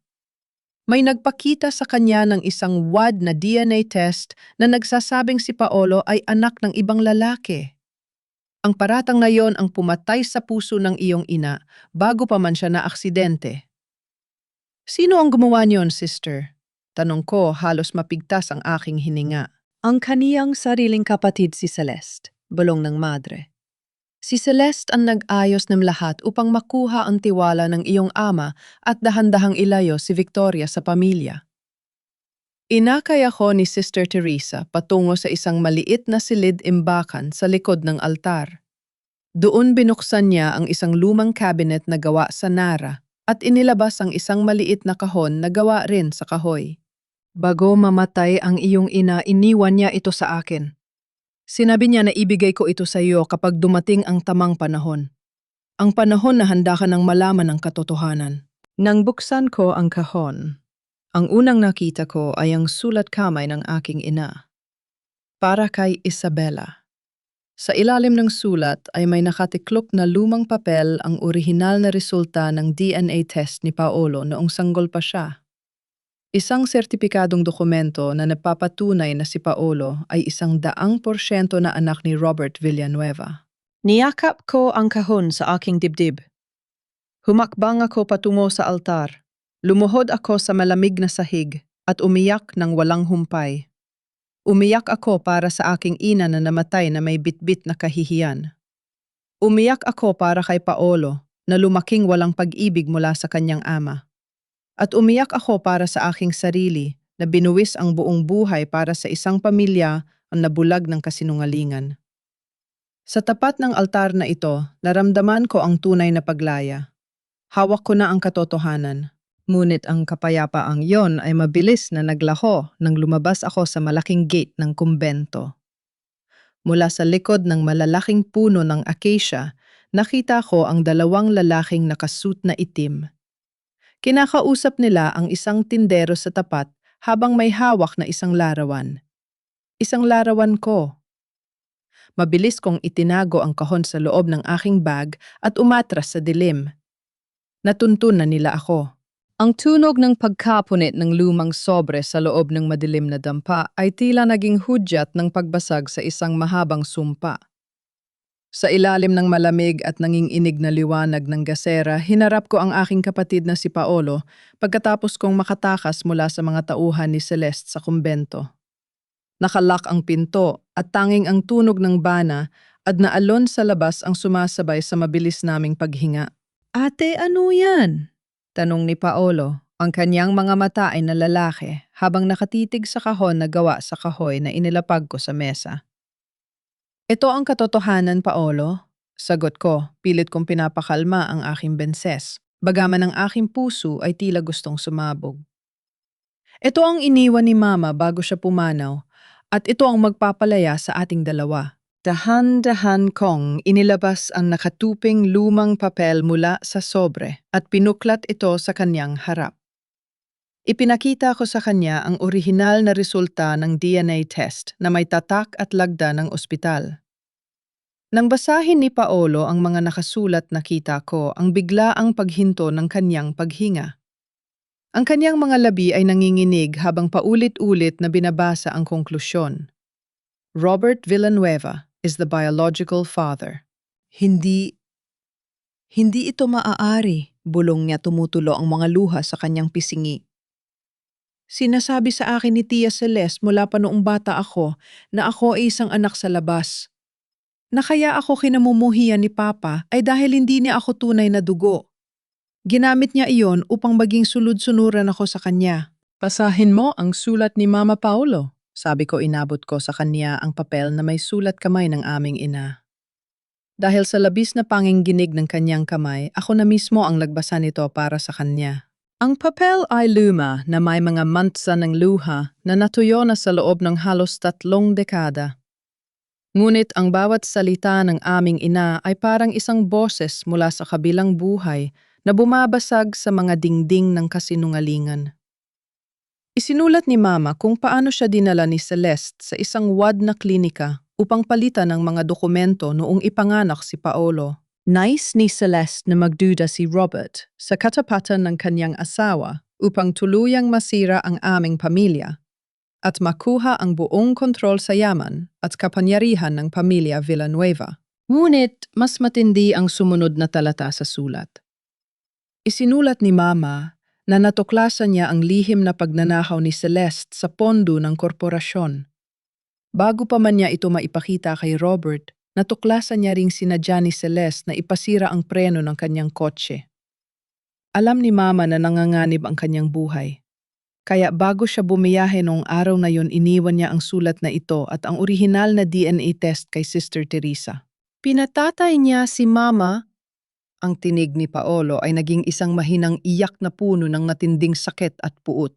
Speaker 1: May nagpakita sa kanya ng isang wad na DNA test na nagsasabing si Paolo ay anak ng ibang lalaki. Ang paratang na yon ang pumatay sa puso ng iyong ina bago pa man siya na aksidente. Sino ang gumawa niyon, sister? Tanong ko, halos mapigtas ang aking hininga. Ang kaniyang sariling kapatid si Celeste, bulong ng madre. Si Celeste ang nag-ayos ng lahat upang makuha ang tiwala ng iyong ama at dahan-dahang ilayo si Victoria sa pamilya. Inakay ako ni Sister Teresa patungo sa isang maliit na silid-imbakan sa likod ng altar. Doon binuksan niya ang isang lumang cabinet na gawa sa nara at inilabas ang isang maliit na kahon na gawa rin sa kahoy. Bago mamatay ang iyong ina, iniwan niya ito sa akin. Sinabi niya na ibigay ko ito sa iyo kapag dumating ang tamang panahon. Ang panahon na handa ka nang malaman ang katotohanan. Nang buksan ko ang kahon, ang unang nakita ko ay ang sulat kamay ng aking ina. Para kay Isabela. Sa ilalim ng sulat ay may nakatiklop na lumang papel ang orihinal na resulta ng DNA test ni Paolo noong sanggol pa siya. Isang sertipikadong dokumento na nagpapatunay na si Paolo ay 100% na anak ni Robert Villanueva. Niyakap ko ang kahon sa aking dibdib. Humakbang ako patungo sa altar. Lumuhod ako sa malamig na sahig at umiyak ng walang humpay. Umiyak ako para sa aking ina na namatay na may bitbit na kahihiyan. Umiyak ako para kay Paolo na lumaking walang pag-ibig mula sa kanyang ama. At umiyak ako para sa aking sarili na binuwis ang buong buhay para sa isang pamilya ang nabulag ng kasinungalingan. Sa tapat ng altar na ito, naramdaman ko ang tunay na paglaya. Hawak ko na ang katotohanan. Ngunit ang kapayapaang yon ay mabilis na naglaho nang lumabas ako sa malaking gate ng kumbento. Mula sa likod ng malalaking puno ng acacia, nakita ko ang 2 lalaking nakasuot na itim. Kinakausap nila ang isang tindero sa tapat habang may hawak na isang larawan. Isang larawan ko. Mabilis kong itinago ang kahon sa loob ng aking bag at umatras sa dilim. Natuntun na nila ako. Ang tunog ng pagkapunit ng lumang sobre sa loob ng madilim na dampa ay tila naging hudyat ng pagbasag sa isang mahabang sumpa. Sa ilalim ng malamig at nanginginig na liwanag ng gasera, hinarap ko ang aking kapatid na si Paolo pagkatapos kong makatakas mula sa mga tauhan ni Celeste sa kumbento. Nakalak ang pinto at tanging ang tunog ng bana at naalon sa labas ang sumasabay sa mabilis naming paghinga. Ate, ano yan? Tanong ni Paolo. Ang kanyang mga mata ay nalalaki habang nakatitig sa kahon na gawa sa kahoy na inilapag ko sa mesa. Ito ang katotohanan, Paolo. Sagot ko, pilit kong pinapakalma ang aking benses. Bagaman ang aking puso ay tila gustong sumabog. Ito ang iniwan ni Mama bago siya pumanaw at ito ang magpapalaya sa ating dalawa. Dahan-dahan kong inilabas ang nakatuping lumang papel mula sa sobre at pinuklat ito sa kanyang harap. Ipinakita ko sa kanya ang orihinal na resulta ng DNA test na may tatak at lagda ng ospital. Nang basahin ni Paolo ang mga nakasulat, nakita ko ang biglaang paghinto ng kanyang paghinga. Ang kanyang mga labi ay nanginginig habang paulit-ulit na binabasa ang konklusyon. Robert Villanueva is the biological father. Hindi ito maaari, bulong niya tumutulo ang mga luha sa kanyang pisingi. Sinasabi sa akin ni Tia Celeste mula pa noong bata ako na ako ay isang anak sa labas. Na kaya ako kinamumuhian ni Papa ay dahil hindi niya ako tunay na dugo. Ginamit niya iyon upang maging sulud-sunuran ako sa kanya. Basahin mo ang sulat ni Mama Paolo. Sabi ko, inabot ko sa kanya ang papel na may sulat kamay ng aming ina. Dahil sa labis na pangingginig ng kanyang kamay, ako na mismo ang nagbasa nito para sa kanya. Ang papel ay luma na may mga mantsa ng luha na natuyo na sa loob ng halos 3 dekada. Ngunit ang bawat salita ng aming ina ay parang isang boses mula sa kabilang buhay na bumabasag sa mga dingding ng kasinungalingan. Isinulat ni Mama kung paano siya dinala ni Celeste sa isang wad na klinika upang palitan ng mga dokumento noong ipanganak si Paolo. Nais ni Celeste na magduda si Robert sa katapatan ng kanyang asawa upang tuluyang masira ang aming pamilya at makuha ang buong kontrol sa yaman at kapangyarihan ng pamilya Villanueva. Ngunit mas matindi ang sumunod na talata sa sulat. Isinulat ni Mama na natuklasan niya ang lihim na pagnanakaw ni Celeste sa pondo ng korporasyon. Bago pa man niya ito maipakita kay Robert, natuklasan niya ring sinadya ni Celeste na ipasira ang preno ng kanyang kotse. Alam ni Mama na nanganganib ang kanyang buhay. Kaya bago siya bumiyahe noong araw na yon, iniwan niya ang sulat na ito at ang orihinal na DNA test kay Sister Teresa. Pinatatay niya si Mama. Ang tinig ni Paolo ay naging isang mahinang iyak na puno ng matinding sakit at puot.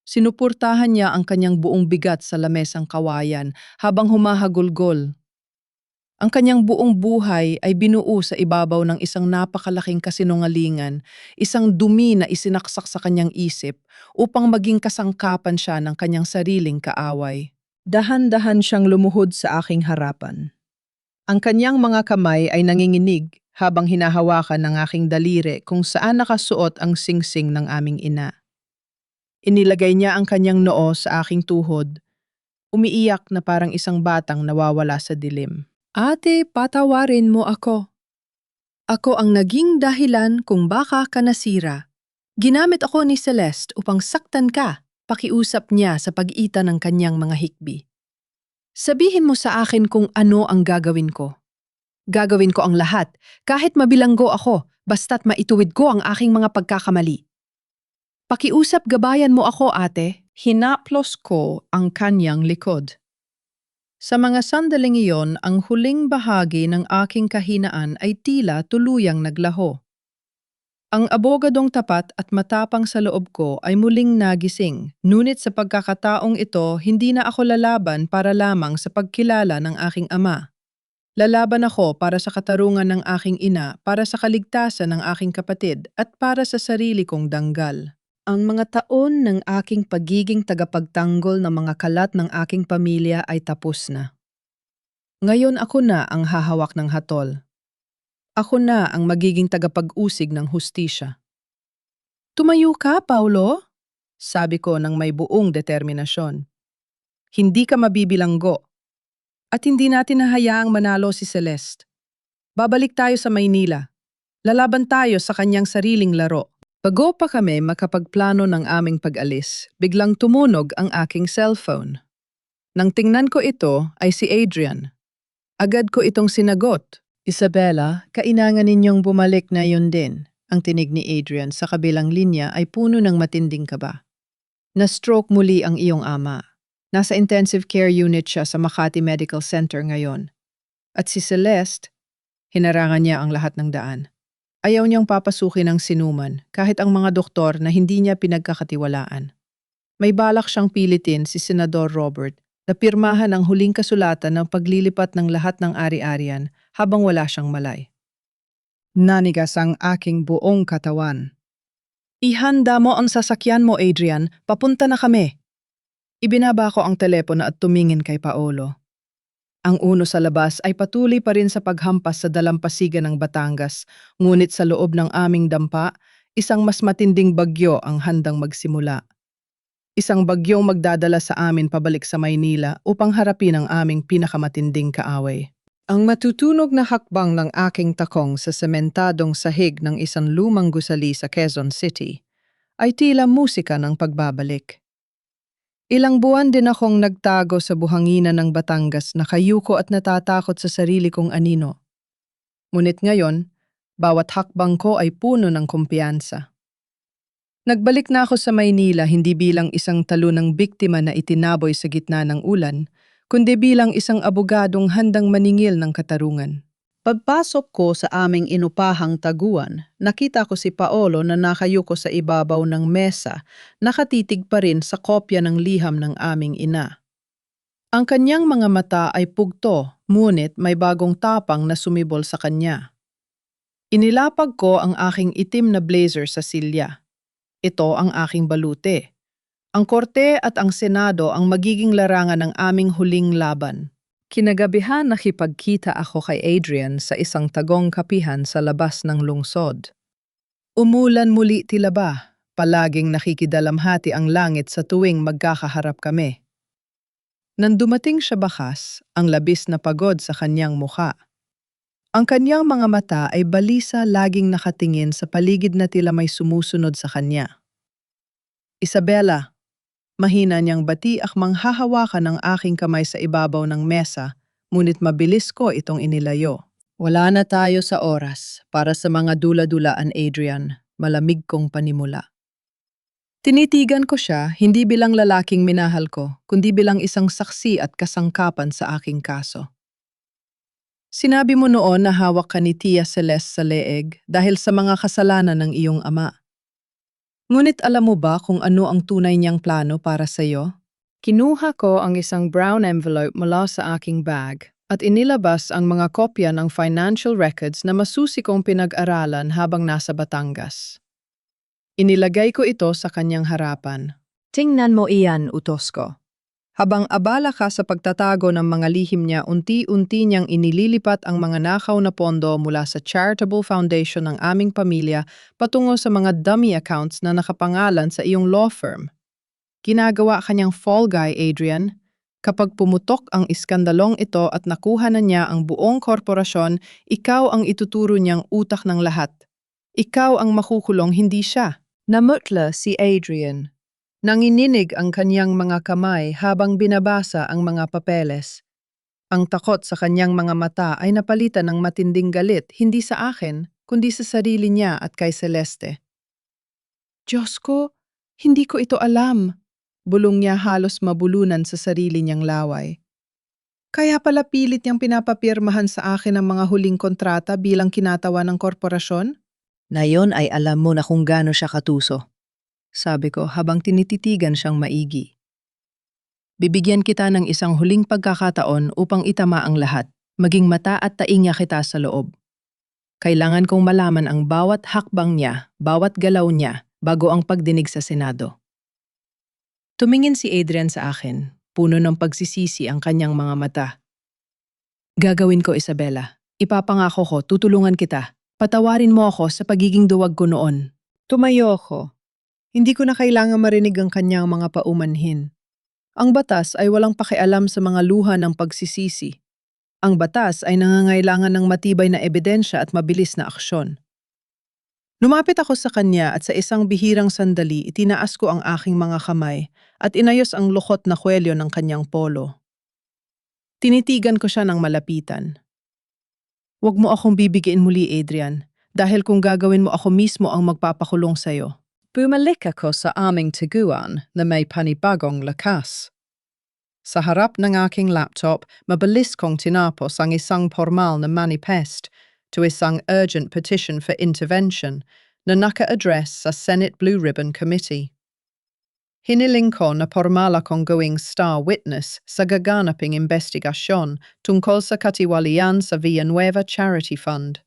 Speaker 1: Sinupurtahan niya ang kanyang buong bigat sa lamesang kawayan habang humahagulgol. Ang kanyang buong buhay ay binuo sa ibabaw ng isang napakalaking kasinungalingan, isang dumi na isinaksak sa kanyang isip upang maging kasangkapan siya ng kanyang sariling kaaway. Dahan-dahan siyang lumuhod sa aking harapan. Ang kanyang mga kamay ay nanginginig habang hinahawakan ng aking daliri kung saan nakasuot ang singsing ng aming ina. Inilagay niya ang kanyang noo sa aking tuhod, umiiyak na parang isang batang nawawala sa dilim. Ate, patawarin mo ako. Ako ang naging dahilan kung baka ka nasira. Ginamit ako ni Celeste upang saktan ka, pakiusap niya sa pag-iita ng kanyang mga hikbi. Sabihin mo sa akin kung ano ang gagawin ko. Gagawin ko ang lahat, kahit mabilanggo ako, basta't maituwid ko ang aking mga pagkakamali. Pakiusap gabayan mo ako, ate. Hinaplos ko ang kanyang likod. Sa mga sandaling iyon, ang huling bahagi ng aking kahinaan ay tila tuluyang naglaho. Ang abogadong tapat at matapang sa loob ko ay muling nagising, ngunit sa pagkakataong ito, hindi na ako lalaban para lamang sa pagkilala ng aking ama. Lalaban ako para sa katarungan ng aking ina, para sa kaligtasan ng aking kapatid, at para sa sarili kong danggal. Ang mga taon ng aking pagiging tagapagtanggol ng mga kalat ng aking pamilya ay tapos na. Ngayon ako na ang hahawak ng hatol. Ako na ang magiging tagapag-usig ng hustisya. Tumayo ka, Paulo? Sabi ko ng may buong determinasyon. Hindi ka mabibilanggo. At hindi natin hahayaang manalo si Celeste. Babalik tayo sa Maynila. Lalaban tayo sa kanyang sariling laro. Bago pa kami makapagplano ng aming pag-alis, biglang tumunog ang aking cellphone. Nang tingnan ko ito ay si Adrian. Agad ko itong sinagot. Isabella, kailangan ninyong bumalik na yun din. Ang tinig ni Adrian sa kabilang linya ay puno ng matinding kaba. Na-stroke muli ang iyong ama. Nasa intensive care unit siya sa Makati Medical Center ngayon. At si Celeste, hinarangan niya ang lahat ng daan. Ayaw niyang papasukin ng sinuman kahit ang mga doktor na hindi niya pinagkakatiwalaan. May balak siyang pilitin si Senador Robert na pirmahan ang huling kasulatan ng paglilipat ng lahat ng ari-arian habang wala siyang malay. Nanigas ang aking buong katawan. Ihanda mo ang sasakyan mo, Adrian. Papunta na kami. Ibinaba ko ang telepono at tumingin kay Paolo. Ang uno sa labas ay patuloy pa rin sa paghampas sa dalampasigan ng Batangas, ngunit sa loob ng aming dampa, isang mas matinding bagyo ang handang magsimula. Isang bagyong magdadala sa amin pabalik sa Maynila upang harapin ang aming pinakamatinding kaaway. Ang matutunog na hakbang ng aking takong sa sementadong sahig ng isang lumang gusali sa Quezon City ay tila musika ng pagbabalik. Ilang buwan din akong nagtago sa buhanginan ng Batangas, nakayuko at natatakot sa sarili kong anino. Ngunit ngayon, bawat hakbang ko ay puno ng kumpiyansa. Nagbalik na ako sa Maynila hindi bilang isang talunang biktima na itinaboy sa gitna ng ulan, kundi bilang isang abogadong handang maningil ng katarungan. Pagpasok ko sa aming inupahang taguan, nakita ko si Paolo na nakayuko sa ibabaw ng mesa, nakatitig pa rin sa kopya ng liham ng aming ina. Ang kanyang mga mata ay pugto, ngunit may bagong tapang na sumibol sa kanya. Inilapag ko ang aking itim na blazer sa silya. Ito ang aking balute. Ang korte at ang senado ang magiging larangan ng aming huling laban. Kinagabihan nakipagkita ako kay Adrian sa isang tagong kapihan sa labas ng lungsod. Umulan muli tila ba, Palaging nakikidalamhati ang langit sa tuwing magkakaharap kami. Nang dumating siya bakas, ang labis na pagod sa kanyang muka. Ang kanyang mga mata ay balisa laging nakatingin sa paligid na tila may sumusunod sa kanya. Isabela, mahina niyang batiak manghahawakan ng aking kamay sa ibabaw ng mesa, ngunit mabilis ko itong inilayo. Wala na tayo sa oras para sa mga dula-dulaan, Adrian, malamig kong panimula. Tinitigan ko siya hindi bilang lalaking minahal ko, kundi bilang isang saksi at kasangkapan sa aking kaso. Sinabi mo noon na hawak ka ni Tia Celeste sa leeg dahil sa mga kasalanan ng iyong ama. Ngunit alam mo ba kung ano ang tunay niyang plano para sa iyo? Kinuha ko ang isang brown envelope mula sa aking bag at inilabas ang mga kopya ng financial records na masusi kong pinag-aralan habang nasa Batangas. Inilagay ko ito sa kanyang harapan. Tingnan mo iyan, utos ko. Habang abala ka sa pagtatago ng mga lihim niya, unti-unti niyang inililipat ang mga nakaw na pondo mula sa charitable foundation ng aming pamilya patungo sa mga dummy accounts na nakapangalan sa iyong law firm. Ginagawa kanyang fall guy, Adrian. Kapag pumutok ang iskandalong ito at nakuha na niya ang buong korporasyon, ikaw ang ituturo niyang utak ng lahat. Ikaw ang makukulong, hindi siya. Namutla si Adrian. Nanginginig ang kanyang mga kamay habang binabasa ang mga papeles. Ang takot sa kanyang mga mata ay napalitan ng matinding galit, hindi sa akin, kundi sa sarili niya at kay Celeste. Diyos ko, hindi ko ito alam. Bulong niya halos mabulunan sa sarili niyang laway. Kaya pala pilit niyang pinapapirmahan sa akin ang mga huling kontrata bilang kinatawa ng korporasyon? Na yon ay alam mo na kung gaano siya katuso. Sabi ko habang tinititigan siyang maigi. Bibigyan kita ng isang huling pagkakataon upang itama ang lahat, maging mata at tainga kita sa loob. Kailangan kong malaman ang bawat hakbang niya, bawat galaw niya, bago ang pagdinig sa Senado. Tumingin si Adrian sa akin, puno ng pagsisisi ang kanyang mga mata. Gagawin ko, Isabela. Ipapangako ko, tutulungan kita. Patawarin mo ako sa pagiging duwag ko noon. Tumayo ako. Hindi ko na kailangan marinig ang kanyang mga paumanhin. Ang batas ay walang pakialam sa mga luha ng pagsisisi. Ang batas ay nangangailangan ng matibay na ebidensya at mabilis na aksyon. Lumapit ako sa kanya at sa isang bihirang sandali itinaas ko ang aking mga kamay at inayos ang lukot na kwelyo ng kanyang polo. Tinitigan ko siya ng malapitan. Huwag mo akong bibigyan muli, Adrian, dahil kung gagawin mo ako mismo ang magpapakulong sa'yo. Bumalik ako sa aming tiguan na may panibagong lakas. Sa harap ng aking laptop, mabilis kong tinapos ang isang formal na manifest to isang urgent petition for intervention na naka-address sa Senate Blue Ribbon Committee. Hiniling ko na formal akong gawing star witness sa gaganaping investigasyon tungkol sa katiwalian sa Villanueva Charity Fund.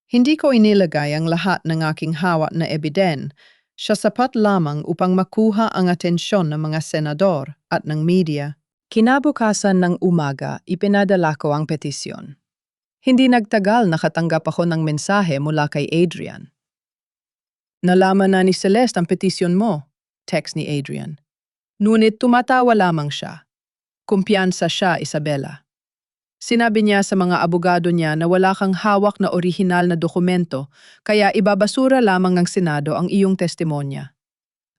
Speaker 1: Hindi ko inilagay ang lahat ng aking hawak na ebiden, siya sapat lamang upang makuha ang atensyon ng mga senador at ng media. Kinabukasan ng umaga, ipinadala ko ang petisyon. Hindi nagtagal nakatanggap ako ng mensahe mula kay Adrian. Nalaman na ni Celeste ang petisyon mo, text ni Adrian. Ngunit tumatawa lamang siya. Kumpiyansa siya, Isabela. Sinabi niya sa mga abogado niya na wala kang hawak na orihinal na dokumento, kaya ibabasura lamang ng Senado ang iyong testimonya.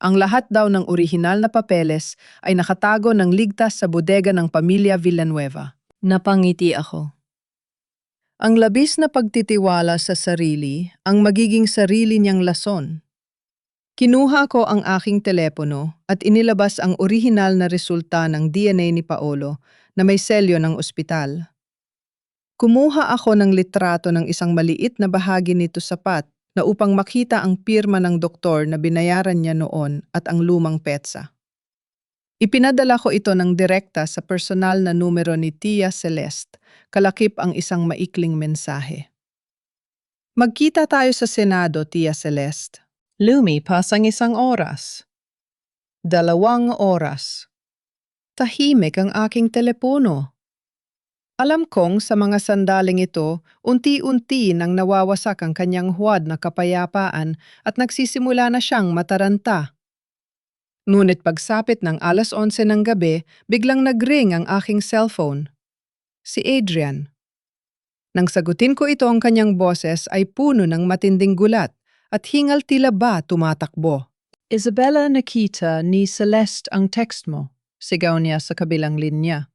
Speaker 1: Ang lahat daw ng orihinal na papeles ay nakatago ng ligtas sa bodega ng pamilya Villanueva. Napangiti ako. Ang labis na pagtitiwala sa sarili ang magiging sarili niyang lason. Kinuha ko ang aking telepono at inilabas ang orihinal na resulta ng DNA ni Paolo na may selyo ng ospital. Kumuha ako ng litrato ng isang maliit na bahagi nito sapat na upang makita ang pirma ng doktor na binayaran niya noon at ang lumang petsa. Ipinadala ko ito ng direkta sa personal na numero ni Tia Celeste, kalakip ang isang maikling mensahe. Magkita tayo sa Senado, Tia Celeste. Lumipas ang 1 oras. 2 oras. Tahimik ang aking telepono. Alam kong sa mga sandaling ito, unti-unti nang nawawasak ang kanyang huwad na kapayapaan at nagsisimula na siyang mataranta. Ngunit pagsapit ng 11:00 ng gabi, biglang nagring ang aking cellphone. Si Adrian. Nang sagutin ko ito, ang kanyang boses ay puno ng matinding gulat at hingal tila ba tumatakbo. Isabella, nakita ni Celeste ang text mo, sigaw niya sa kabilang linya.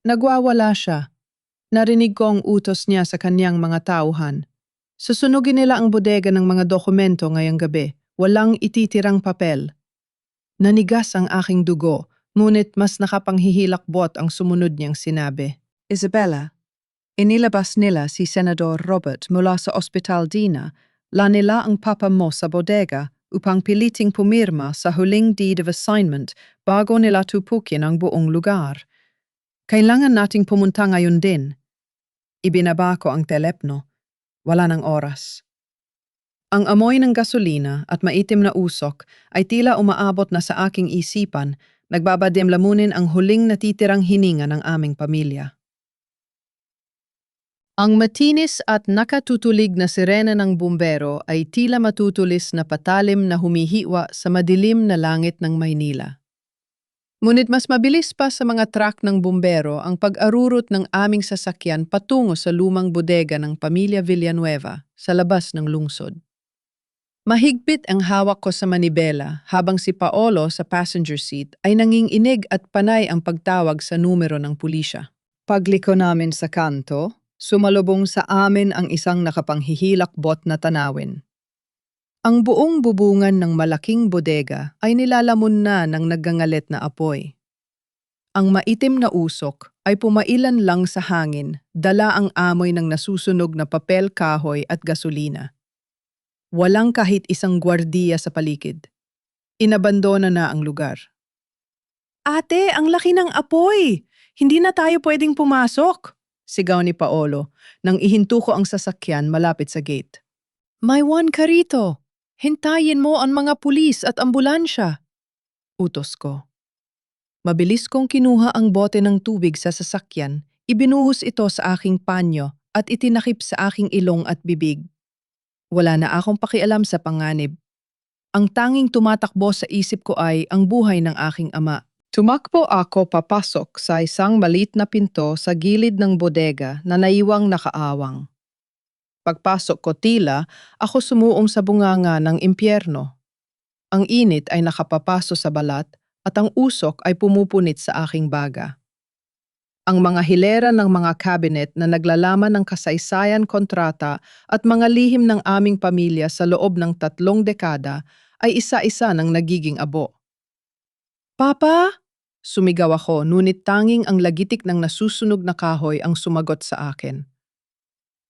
Speaker 1: Nagwawala siya. Narinig ko ang utos niya sa kanyang mga tauhan. Susunugin nila ang bodega ng mga dokumento ngayong gabi. Walang ititirang papel. Nanigas ang aking dugo, ngunit mas nakapanghihilakbot ang sumunod niyang sinabi. Isabella, inilabas nila si Senador Robert mula sa Ospital Dina. Nila ang papa mo sa bodega upang piliting pumirma sa huling deed of assignment bago nila tupukin ang buong lugar. Kailangan nating pumunta ngayon din. Ibinaba ko ang telepno. Wala ng oras. Ang amoy ng gasolina at maitim na usok ay tila umaabot na sa aking isipan, nagbabadyang lamunin ang huling natitirang hininga ng aming pamilya. Ang matinis at nakatutulig na sirena ng bumbero ay tila matutulis na patalim na humihiwa sa madilim na langit ng Maynila. Ngunit mas mabilis pa sa mga truck ng bumbero ang pag-arurot ng aming sasakyan patungo sa lumang bodega ng pamilya Villanueva sa labas ng lungsod. Mahigpit ang hawak ko sa manibela habang si Paolo sa passenger seat ay nanginginig at panay ang pagtawag sa numero ng pulisya. Pagliko namin sa kanto, sumalubong sa amin ang isang nakapanghihilakbot na tanawin. Ang buong bubungan ng malaking bodega ay nilalamon na ng nagangalit na apoy. Ang maitim na usok ay pumailan lang sa hangin, dala ang amoy ng nasusunog na papel, kahoy at gasolina. Walang kahit isang gwardiya sa paligid. Inabandona na ang lugar. Ate, ang laki ng apoy! Hindi na tayo pwedeng pumasok! Sigaw ni Paolo nang ihinto ko ang sasakyan malapit sa gate. May Juan ka rito! Hintayin mo ang mga pulis at ambulansya! Utos ko. Mabilis kong kinuha ang bote ng tubig sa sasakyan, ibinuhos ito sa aking panyo at itinakip sa aking ilong at bibig. Wala na akong pakialam sa panganib. Ang tanging tumatakbo sa isip ko ay ang buhay ng aking ama. Tumakbo ako papasok sa isang maliit na pinto sa gilid ng bodega na naiwang nakaawang. Pagpasok ko tila, ako sumuong sa bunganga ng impyerno. Ang init ay nakapapaso sa balat at ang usok ay pumupunit sa aking baga. Ang mga hilera ng mga cabinet na naglalaman ng kasaysayan, kontrata at mga lihim ng aming pamilya sa loob ng 3 dekada ay isa-isa nang nagiging abo. Papa! Sumigaw ako, ngunit tanging ang lagitik ng nasusunog na kahoy ang sumagot sa akin.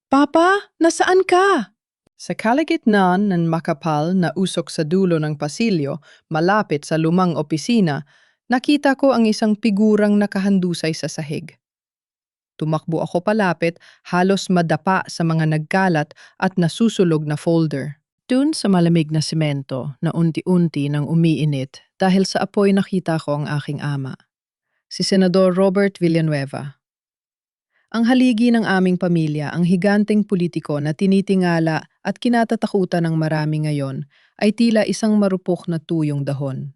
Speaker 1: Papa, nasaan ka? Sa kalagitnaan ng makapal na usok sa dulo ng pasilyo, malapit sa lumang opisina, nakita ko ang isang figurang nakahandusay sa sahig. Tumakbo ako palapit, halos madapa sa mga nagkalat at nasusulog na folder. Doon sa malamig na semento na unti-unti nang umiinit dahil sa apoy nakita ko ang aking ama, si Senador Robert Villanueva. Ang haligi ng aming pamilya, ang higanteng politiko na tinitingala at kinatatakutan ng marami ngayon, ay tila isang marupok na tuyong dahon.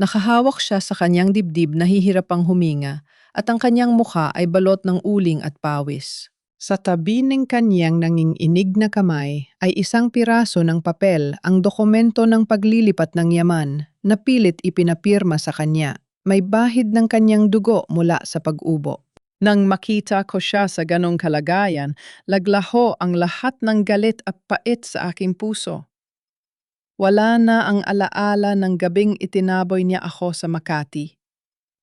Speaker 1: Nakahawak siya sa kanyang dibdib, nahihirapang huminga, at ang kanyang mukha ay balot ng uling at pawis. Sa tabi ng kanyang nanginginig na kamay ay isang piraso ng papel, ang dokumento ng paglilipat ng yaman, na pilit ipinapirma sa kanya. May bahid ng kanyang dugo mula sa pag-ubo. Nang makita ko siya sa ganong kalagayan, laglaho ang lahat ng galit at pait sa aking puso. Wala na ang alaala ng gabing itinaboy niya ako sa Makati.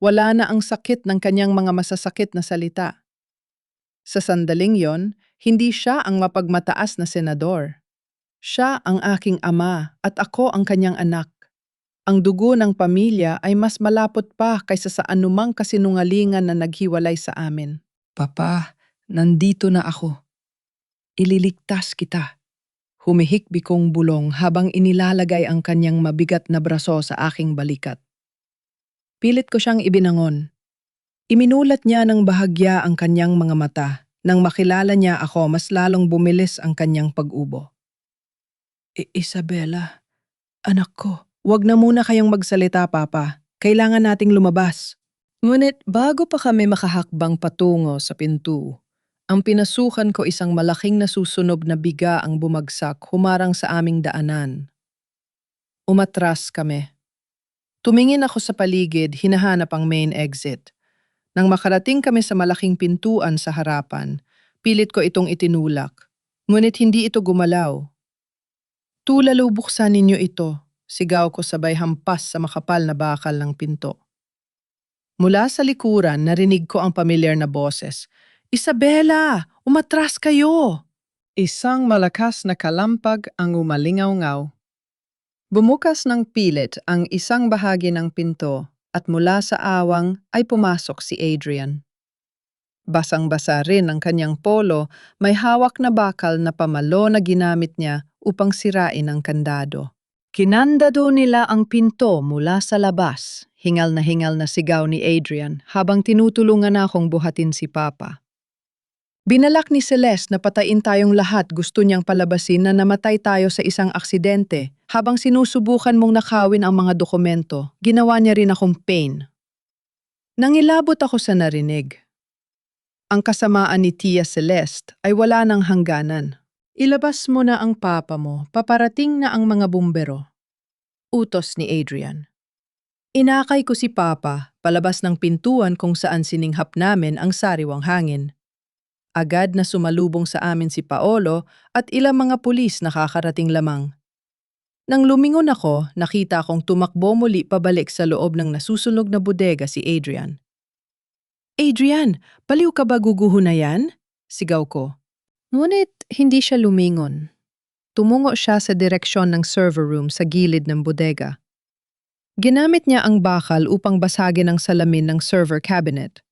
Speaker 1: Wala na ang sakit ng kanyang mga masasakit na salita. Sa sandaling yon, hindi siya ang mapagmataas na senador. Siya ang aking ama at ako ang kanyang anak. Ang dugo ng pamilya ay mas malapot pa kaysa sa anumang kasinungalingan na naghiwalay sa amin. Papa, nandito na ako. Ililigtas kita. Humihikbi kong bulong habang inilalagay ang kanyang mabigat na braso sa aking balikat. Pilit ko siyang ibinangon.
Speaker 2: Iminulat niya ng bahagya ang kanyang mga mata. Nang makilala niya ako, mas lalong bumilis ang kanyang pag-ubo. Isabella, anak ko, wag na muna kayong magsalita, Papa. Kailangan nating lumabas.
Speaker 1: Ngunit bago pa kami makahakbang patungo sa pinto, ang pinasukan ko isang malaking nasusunog na biga ang bumagsak humarang sa aming daanan. Umatras kami. Tumingin ako sa paligid, hinahanap ang main exit. Nang makarating kami sa malaking pintuan sa harapan, pilit ko itong itinulak. Ngunit hindi ito gumalaw. Tulalo buksan ninyo ito, sigaw ko sabay hampas sa makapal na bakal ng pinto. Mula sa likuran, narinig ko ang pamilyar na boses. Isabella, umatras kayo! Isang malakas na kalampag ang umalingaw-ngaw. Bumukas ng pilit ang isang bahagi ng pinto at mula sa awang ay pumasok si Adrian. Basang-basa rin ang kanyang polo, may hawak na bakal na pamalo na ginamit niya upang sirain ang kandado. Kinandado nila ang pinto mula sa labas. Hingal na sigaw ni Adrian habang tinutulungan akong buhatin si Papa. Binalak ni Celeste na patayin tayong lahat, gusto niyang palabasin na namatay tayo sa isang aksidente. Habang sinusubukan mong nakawin ang mga dokumento, ginawa niya rin akong pain. Nangilabot ako sa narinig. Ang kasamaan ni Tia Celeste ay wala ng hangganan. Ilabas mo na ang papa mo, paparating na ang mga bumbero. Utos ni Adrian. Inakay ko si Papa palabas ng pintuan kung saan sininghap namin ang sariwang hangin. Agad na sumalubong sa amin si Paolo at ilang mga pulis nakakarating lamang. Nang lumingon ako, nakita kong tumakbo muli pabalik sa loob ng nasusunog na bodega si Adrian. Adrian, baliw ka ba, guguho na yan? Sigaw ko. Ngunit hindi siya lumingon. Tumungo siya sa direksyon ng server room sa gilid ng bodega. Ginamit niya ang bakal upang basagin ang salamin ng server cabinet.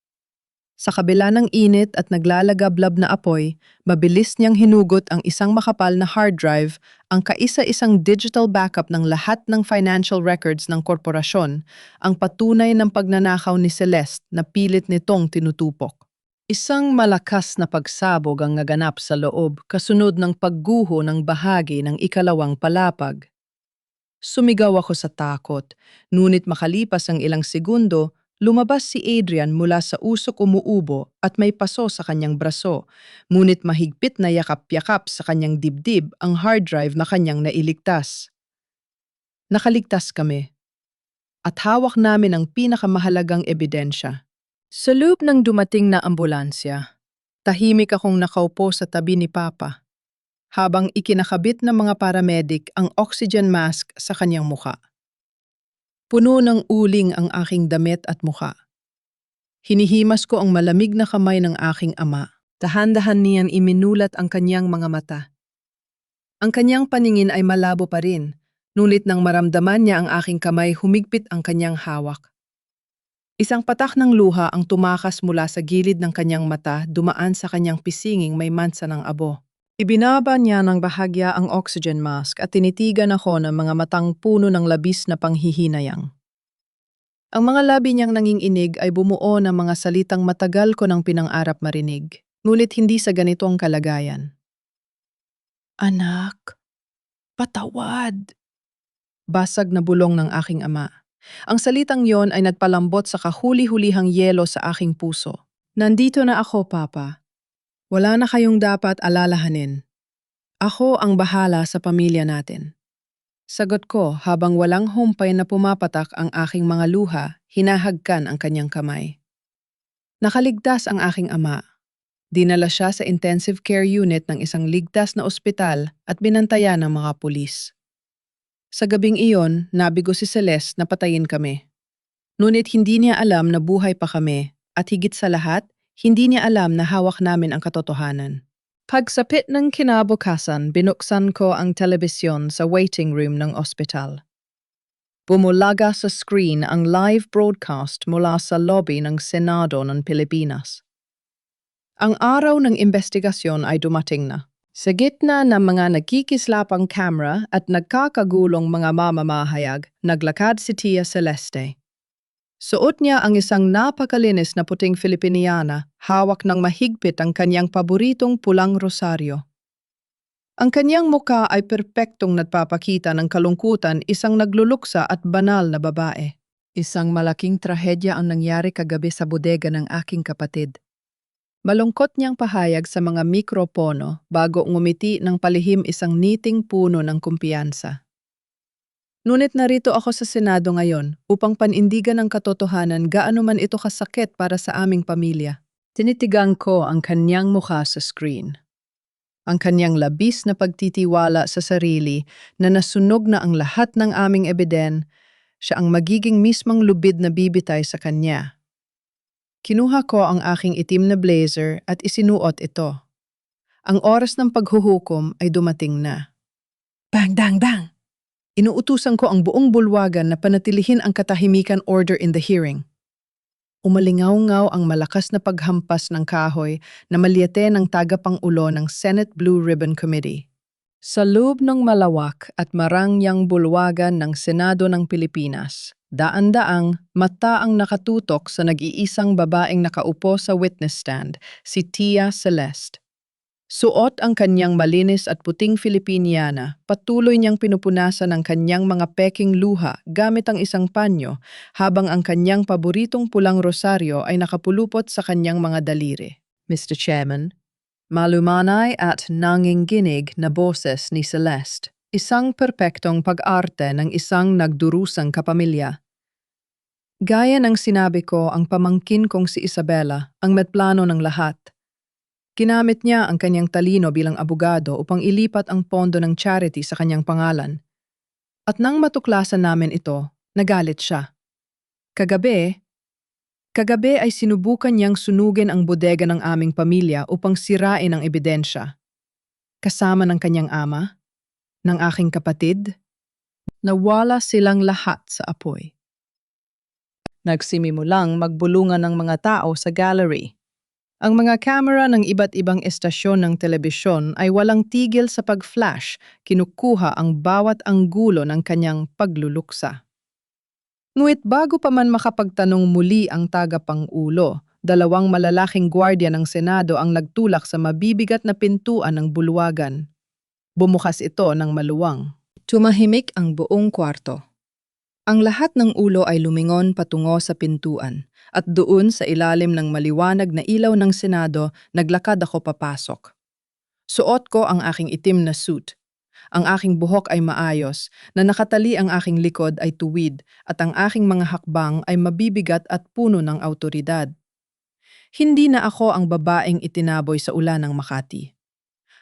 Speaker 1: Sa kabila ng init at naglalagablab na apoy, mabilis niyang hinugot ang isang makapal na hard drive, ang kaisa-isang digital backup ng lahat ng financial records ng korporasyon, ang patunay ng pagnanakaw ni Celeste na pilit nitong tinutupok. Isang malakas na pagsabog ang naganap sa loob kasunod ng pagguho ng bahagi ng ikalawang palapag. Sumigaw ako sa takot, ngunit makalipas ang ilang segundo, lumabas si Adrian mula sa usok umuubo at may paso sa kanyang braso, ngunit mahigpit na yakap-yakap sa kanyang dibdib ang hard drive na kanyang nailigtas. Nakaligtas kami, at hawak namin ang pinakamahalagang ebidensya. Sa loob ng dumating na ambulansya, tahimik akong nakaupo sa tabi ni Papa, habang ikinakabit ng mga paramedic ang oxygen mask sa kanyang muka. Puno ng uling ang aking damit at muka. Hinihimas ko ang malamig na kamay ng aking ama. Dahan-dahan niyang iminulat ang kanyang mga mata. Ang kanyang paningin ay malabo pa rin, ngunit nang maramdaman niya ang aking kamay, humigpit ang kanyang hawak. Isang patak ng luha ang tumakas mula sa gilid ng kanyang mata, dumaan sa kanyang pisinging may mansa ng abo. Ibinaba niya ng bahagya ang oxygen mask at tinitigan ako ng mga matang puno ng labis na panghihinayang. Ang mga labi niyang nanginginig ay bumuo ng mga salitang matagal ko nang pinang-arap marinig, ngunit hindi sa ganitong kalagayan. Anak, patawad. Basag na bulong ng aking ama. Ang salitang yon ay nagpalambot sa kahuli-hulihang yelo sa aking puso. Nandito na ako, Papa. Wala na kayong dapat alalahanin. Ako ang bahala sa pamilya natin. Sagot ko habang walang humpay na pumapatak ang aking mga luha, hinahagkan ang kanyang kamay. Nakaligtas ang aking ama. Dinala siya sa intensive care unit ng isang ligtas na ospital at binantayan ng mga pulis. Sa gabing iyon, nabigo si Celeste na patayin kami. Ngunit hindi niya alam na buhay pa kami at higit sa lahat, hindi niya alam na hawak namin ang katotohanan. Pagsapit ng kinabukasan, binuksan ko ang telebisyon sa waiting room ng ospital. Bumulaga sa screen ang live broadcast mula sa lobby ng Senado ng Pilipinas. Ang araw ng investigasyon ay dumating na. Sa gitna ng mga nagkikislapang camera at nagkakagulong mga mamamahayag, naglakad si Tia Celeste. Suot niya ang isang napakalinis na puting Filipiniana, hawak ng mahigpit ang kanyang paboritong pulang rosaryo. Ang kanyang muka ay perpektong nagpapakita ng kalungkutan, isang nagluluksa at banal na babae. Isang malaking trahedya ang nangyari kagabi sa bodega ng aking kapatid. Malungkot niyang pahayag sa mga mikropono bago ngumiti ng palihim isang niting puno ng kumpiyansa. Ngunit narito ako sa Senado ngayon upang panindigan ang katotohanan gaano man ito kasakit para sa aming pamilya. Tinitigan ko ang kanyang mukha sa screen. Ang kanyang labis na pagtitiwala sa sarili na nasunog na ang lahat ng aming ebiden, siya ang magiging mismong lubid na bibitay sa kanya. Kinuha ko ang aking itim na blazer at isinuot ito. Ang oras ng paghuhukom ay dumating na. Bang, bang, bang! Inuutusan ko ang buong bulwagan na panatilihin ang katahimikan order in the hearing. Umalingaw-ngaw ang malakas na paghampas ng kahoy na malyete ng tagapangulo ng Senate Blue Ribbon Committee. Sa loob ng malawak at marangyang bulwagan ng Senado ng Pilipinas, daan-daang mata ang nakatutok sa nag-iisang babaeng nakaupo sa witness stand, si Tia Celeste. Suot ang kanyang malinis at puting Filipiniana, patuloy niyang pinupunasan ang kanyang mga peking luha gamit ang isang panyo habang ang kanyang paboritong pulang rosaryo ay nakapulupot sa kanyang mga daliri. Mr. Chairman, malumanay at nanginginig na boses ni Celeste, isang perpektong pag-arte ng isang nagdurusang kapamilya. Gaya ng sinabi ko, ang pamangkin kong si Isabela ang medplano ng lahat. Ginamit niya ang kanyang talino bilang abogado upang ilipat ang pondo ng charity sa kanyang pangalan. At nang matuklasan namin ito, nagalit siya. Kagabi ay sinubukan niyang sunugin ang bodega ng aming pamilya upang sirain ang ebidensya. Kasama ng kanyang ama, ng aking kapatid, nawala silang lahat sa apoy. Nagsimimulang magbulungan ng mga tao sa gallery. Ang mga kamera ng iba't ibang estasyon ng telebisyon ay walang tigil sa pag-flash, kinukuha ang bawat anggulo ng kanyang pagluluksa. Ngunit bago pa man makapagtanong muli ang tagapangulo, dalawang malalaking gwardiya ng Senado ang nagtulak sa mabibigat na pintuan ng bulwagan. Bumukas ito ng maluwang. Tumahimik ang buong kwarto. Ang lahat ng ulo ay lumingon patungo sa pintuan. At doon sa ilalim ng maliwanag na ilaw ng Senado, naglakad ako papasok. Suot ko ang aking itim na suit. Ang aking buhok ay maayos, na nakatali ang aking likod ay tuwid, at ang aking mga hakbang ay mabibigat at puno ng awtoridad. Hindi na ako ang babaeng itinaboy sa ulan ng Makati.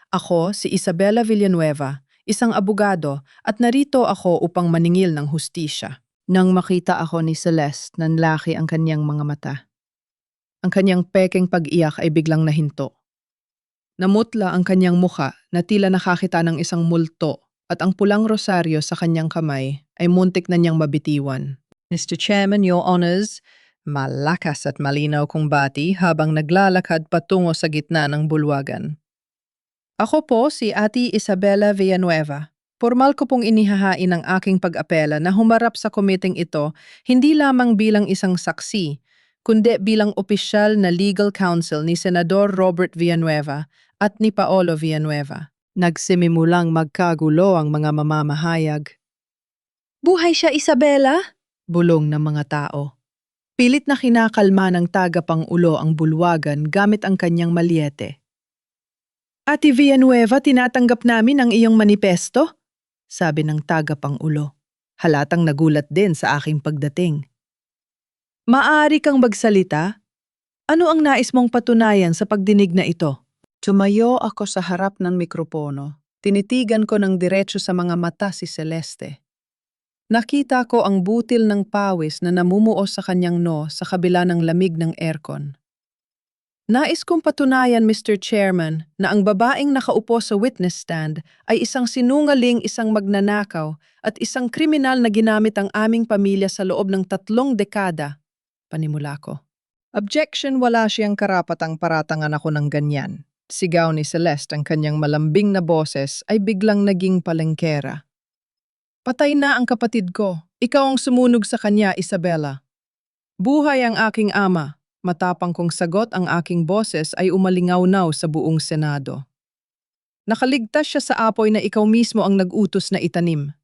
Speaker 1: Ako si Isabela Villanueva, isang abogado, at narito ako upang maningil ng hustisya. Nang makita ako ni Celeste, nanlaki ang kanyang mga mata. Ang kanyang pekeng pag-iyak ay biglang nahinto. Namutla ang kanyang mukha na tila nakakita ng isang multo at ang pulang rosaryo sa kanyang kamay ay muntik na niyang mabitiwan. Mr. Chairman, Your Honors, malakas at malinaw kong bati habang naglalakad patungo sa gitna ng bulwagan. Ako po si Ate Isabela Villanueva. Formal ko pong inihahain ang aking pag-apela na humarap sa komiting ito hindi lamang bilang isang saksi, kundi bilang opisyal na legal counsel ni Senador Robert Villanueva at ni Paolo Villanueva. Nagsimimulang magkagulo ang mga mamamahayag.
Speaker 3: Buhay siya, Isabela?
Speaker 1: Bulong ng mga tao. Pilit na kinakalma ng tagapangulo ang bulwagan gamit ang kanyang malyete. Ate Villanueva, tinatanggap namin ang iyong manipesto? Sabi ng tagapangulo. Halatang nagulat din sa aking pagdating. Maaari kang magsalita? Ano ang nais mong patunayan sa pagdinig na ito? Tumayo ako sa harap ng mikropono. Tinitigan ko ng diretso sa mga mata si Celeste. Nakita ko ang butil ng pawis na namumuo sa kanyang noo sa kabila ng lamig ng aircon. Nais kong patunayan, Mr. Chairman, na ang babaeng nakaupo sa witness stand ay isang sinungaling, isang magnanakaw at isang kriminal na ginamit ang aming pamilya sa loob ng 3 dekada. Panimula ko. Objection, wala siyang karapatang paratangan ako ng ganyan. Sigaw ni Celeste, ang kanyang malambing na boses ay biglang naging palengkera. Patay na ang kapatid ko. Ikaw ang sumunog sa kanya, Isabela.
Speaker 2: Buhay ang aking ama. Matapang kong sagot ang aking boses ay umalingaw-naw sa buong Senado. Nakaligtas siya sa apoy na ikaw mismo ang nag-utos na itanim.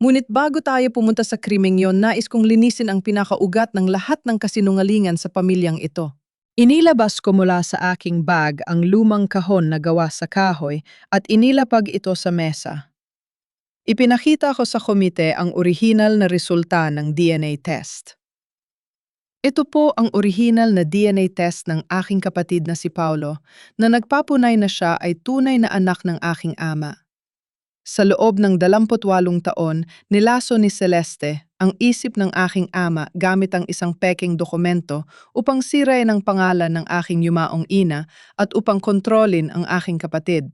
Speaker 2: Ngunit bago tayo pumunta sa krimeng yon, nais kong linisin ang pinakaugat ng lahat ng kasinungalingan sa pamilyang ito. Inilabas ko mula sa aking bag ang lumang kahon na gawa sa kahoy at inilapag ito sa mesa. Ipinakita ko sa komite ang orihinal na resulta ng DNA test. Ito po ang orihinal na DNA test ng aking kapatid na si Paulo na nagpapunay na siya ay tunay na anak ng aking ama. Sa loob ng 28 taon, nilaso ni Celeste ang isip ng aking ama gamit ang isang peking dokumento upang sirain ang pangalan ng aking yumaong ina at upang kontrolin ang aking kapatid.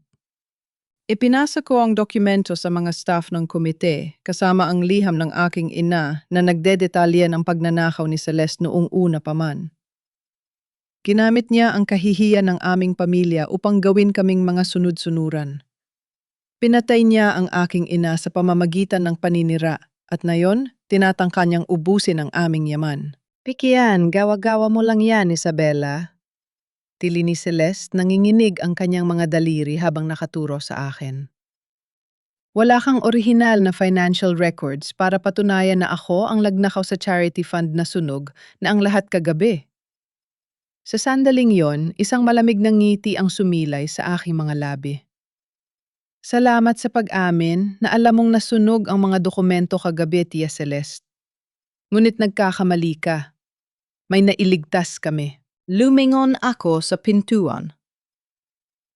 Speaker 2: Ipinasa ko ang dokumento sa mga staff ng komite kasama ang liham ng aking ina na nagdedetalye ng pagnanakaw ni Celeste noong una pa man. Ginamit niya ang kahihiyan ng aming pamilya upang gawin kaming mga sunod-sunuran. Pinatay niya ang aking ina sa pamamagitan ng paninira at nayon, tinatangka niyang ubusin ang aming yaman.
Speaker 1: Pikian, gawa-gawa mo lang yan, Isabela. Tili ni Celeste, nanginginig ang kanyang mga daliri habang nakaturo sa akin. Wala kang orihinal na financial records para patunayan na ako ang nagnakaw sa charity fund na sunog na ang lahat kagabi. Sa sandaling yon, isang malamig na ngiti ang sumilay sa aking mga labi. Salamat sa pag-amin na alam mong nasunog ang mga dokumento kagabi, Tia Celeste. Ngunit nagkakamali ka. May nailigtas kami. Lumingon ako sa pintuan.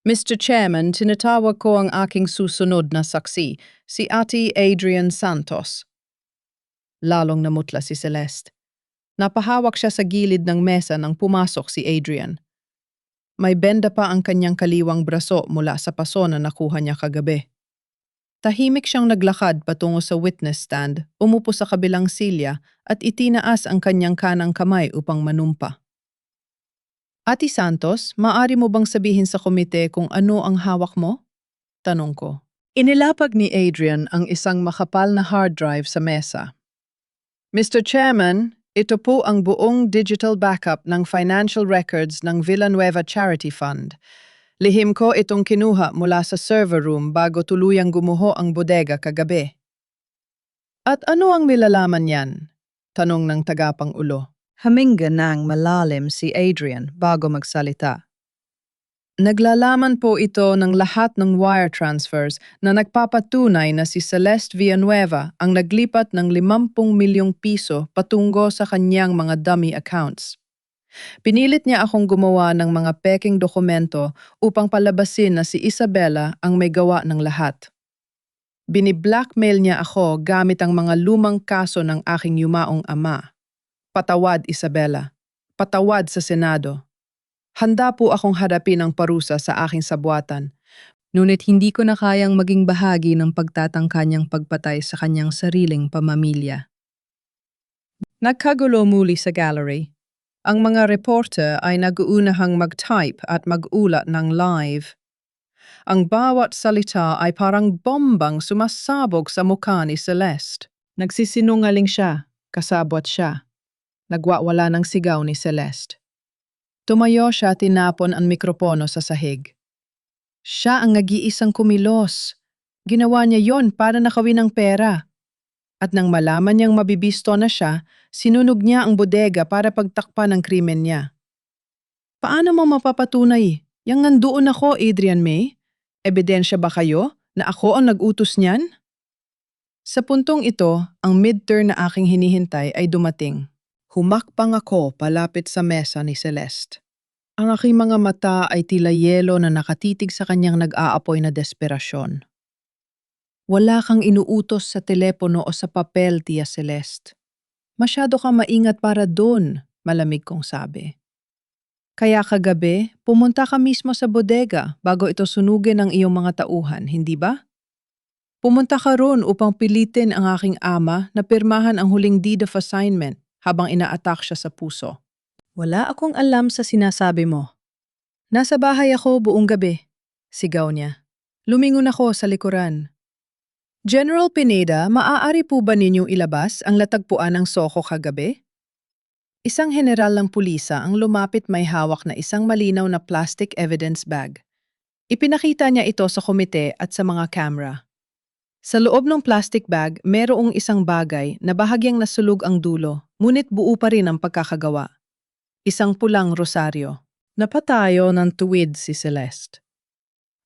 Speaker 1: Mr. Chairman, tinatawag ko ang aking susunod na saksi, si Ate Adrian Santos. Lalong namutla si Celeste. Napahawak siya sa gilid ng mesa nang pumasok si Adrian. May benda pa ang kanyang kaliwang braso mula sa paso na nakuha niya kagabi. Tahimik siyang naglakad patungo sa witness stand, umupo sa kabilang silya at itinaas ang kanyang kanang kamay upang manumpa. Ate Santos, maaari mo bang sabihin sa komite kung ano ang hawak mo? Tanong ko. Inilapag ni Adrian ang isang makapal na hard drive sa mesa. Mr. Chairman, ito po ang buong digital backup ng financial records ng Villanueva Charity Fund. Lihim ko itong kinuha mula sa server room bago tuluyang gumuho ang bodega kagabi. At ano ang nilalaman yan? Tanong ng tagapang-ulo. Huminga nang malalim si Adrian bago magsalita. Naglalaman po ito ng lahat ng wire transfers na nagpapatunay na si Celeste Villanueva ang naglipat ng 50 milyong piso patungo sa kanyang mga dummy accounts. Pinilit niya akong gumawa ng mga peking dokumento upang palabasin na si Isabela ang may gawa ng lahat. Bini-blackmail niya ako gamit ang mga lumang kaso ng aking yumaong ama. Patawad, Isabela. Patawad sa Senado. Handa po akong harapin ang parusa sa aking sabuatan.
Speaker 3: Ngunit hindi ko na kayang maging bahagi ng pagtatangka niyang pagpatay sa kanyang sariling pamamilya.
Speaker 2: Nagkagulo muli sa gallery. Ang mga reporter ay nag-uunahang mag-type at mag-ulat ng live. Ang bawat salita ay parang bombang sumasabog sa mukha ni Celeste. Nagsisinungaling siya, kasabwat siya. Nagwawala ng sigaw ni Celeste. Tumayo siya, tinapon ang mikropono sa sahig. Siya ang nag-iisang kumilos. Ginawa niya yon para nakawin ng pera. At nang malaman niyang mabibisto na siya, sinunog niya ang bodega para pagtakpan ang krimen niya. Paano mo mapapatunay? Yang nandoon ako, Adrian May? Ebidensya ba kayo na ako ang nag-utos niyan? Sa puntong ito, ang midterm na aking hinihintay ay dumating. Humakbang ako palapit sa mesa ni Celeste. Ang aking mga mata ay tila yelo na nakatitig sa kanyang nag-aapoy na desperasyon. Wala kang inuutos sa telepono o sa papel, Tia Celeste. Masyado kang maingat para doon, malamig kong sabi. Kaya kagabi, pumunta ka mismo sa bodega bago ito sunugin ng iyong mga tauhan, hindi ba? Pumunta ka roon upang pilitin ang aking ama na pirmahan ang huling deed of assignment habang ina-attack siya sa puso.
Speaker 1: Wala akong alam sa sinasabi mo. Nasa bahay ako buong gabi, sigaw niya. Lumingon ako sa likuran. General Pineda, maaari po ba ninyong ilabas ang latagpuan ng Soko kagabi?
Speaker 2: Isang general ng pulisa ang lumapit may hawak na isang malinaw na plastic evidence bag. Ipinakita niya ito sa komite at sa mga camera. Sa loob ng plastic bag, merong isang bagay na bahagyang nasulog ang dulo, ngunit buo pa rin ang pagkakagawa. Isang pulang rosaryo. Napatayo ng tuwid si Celeste.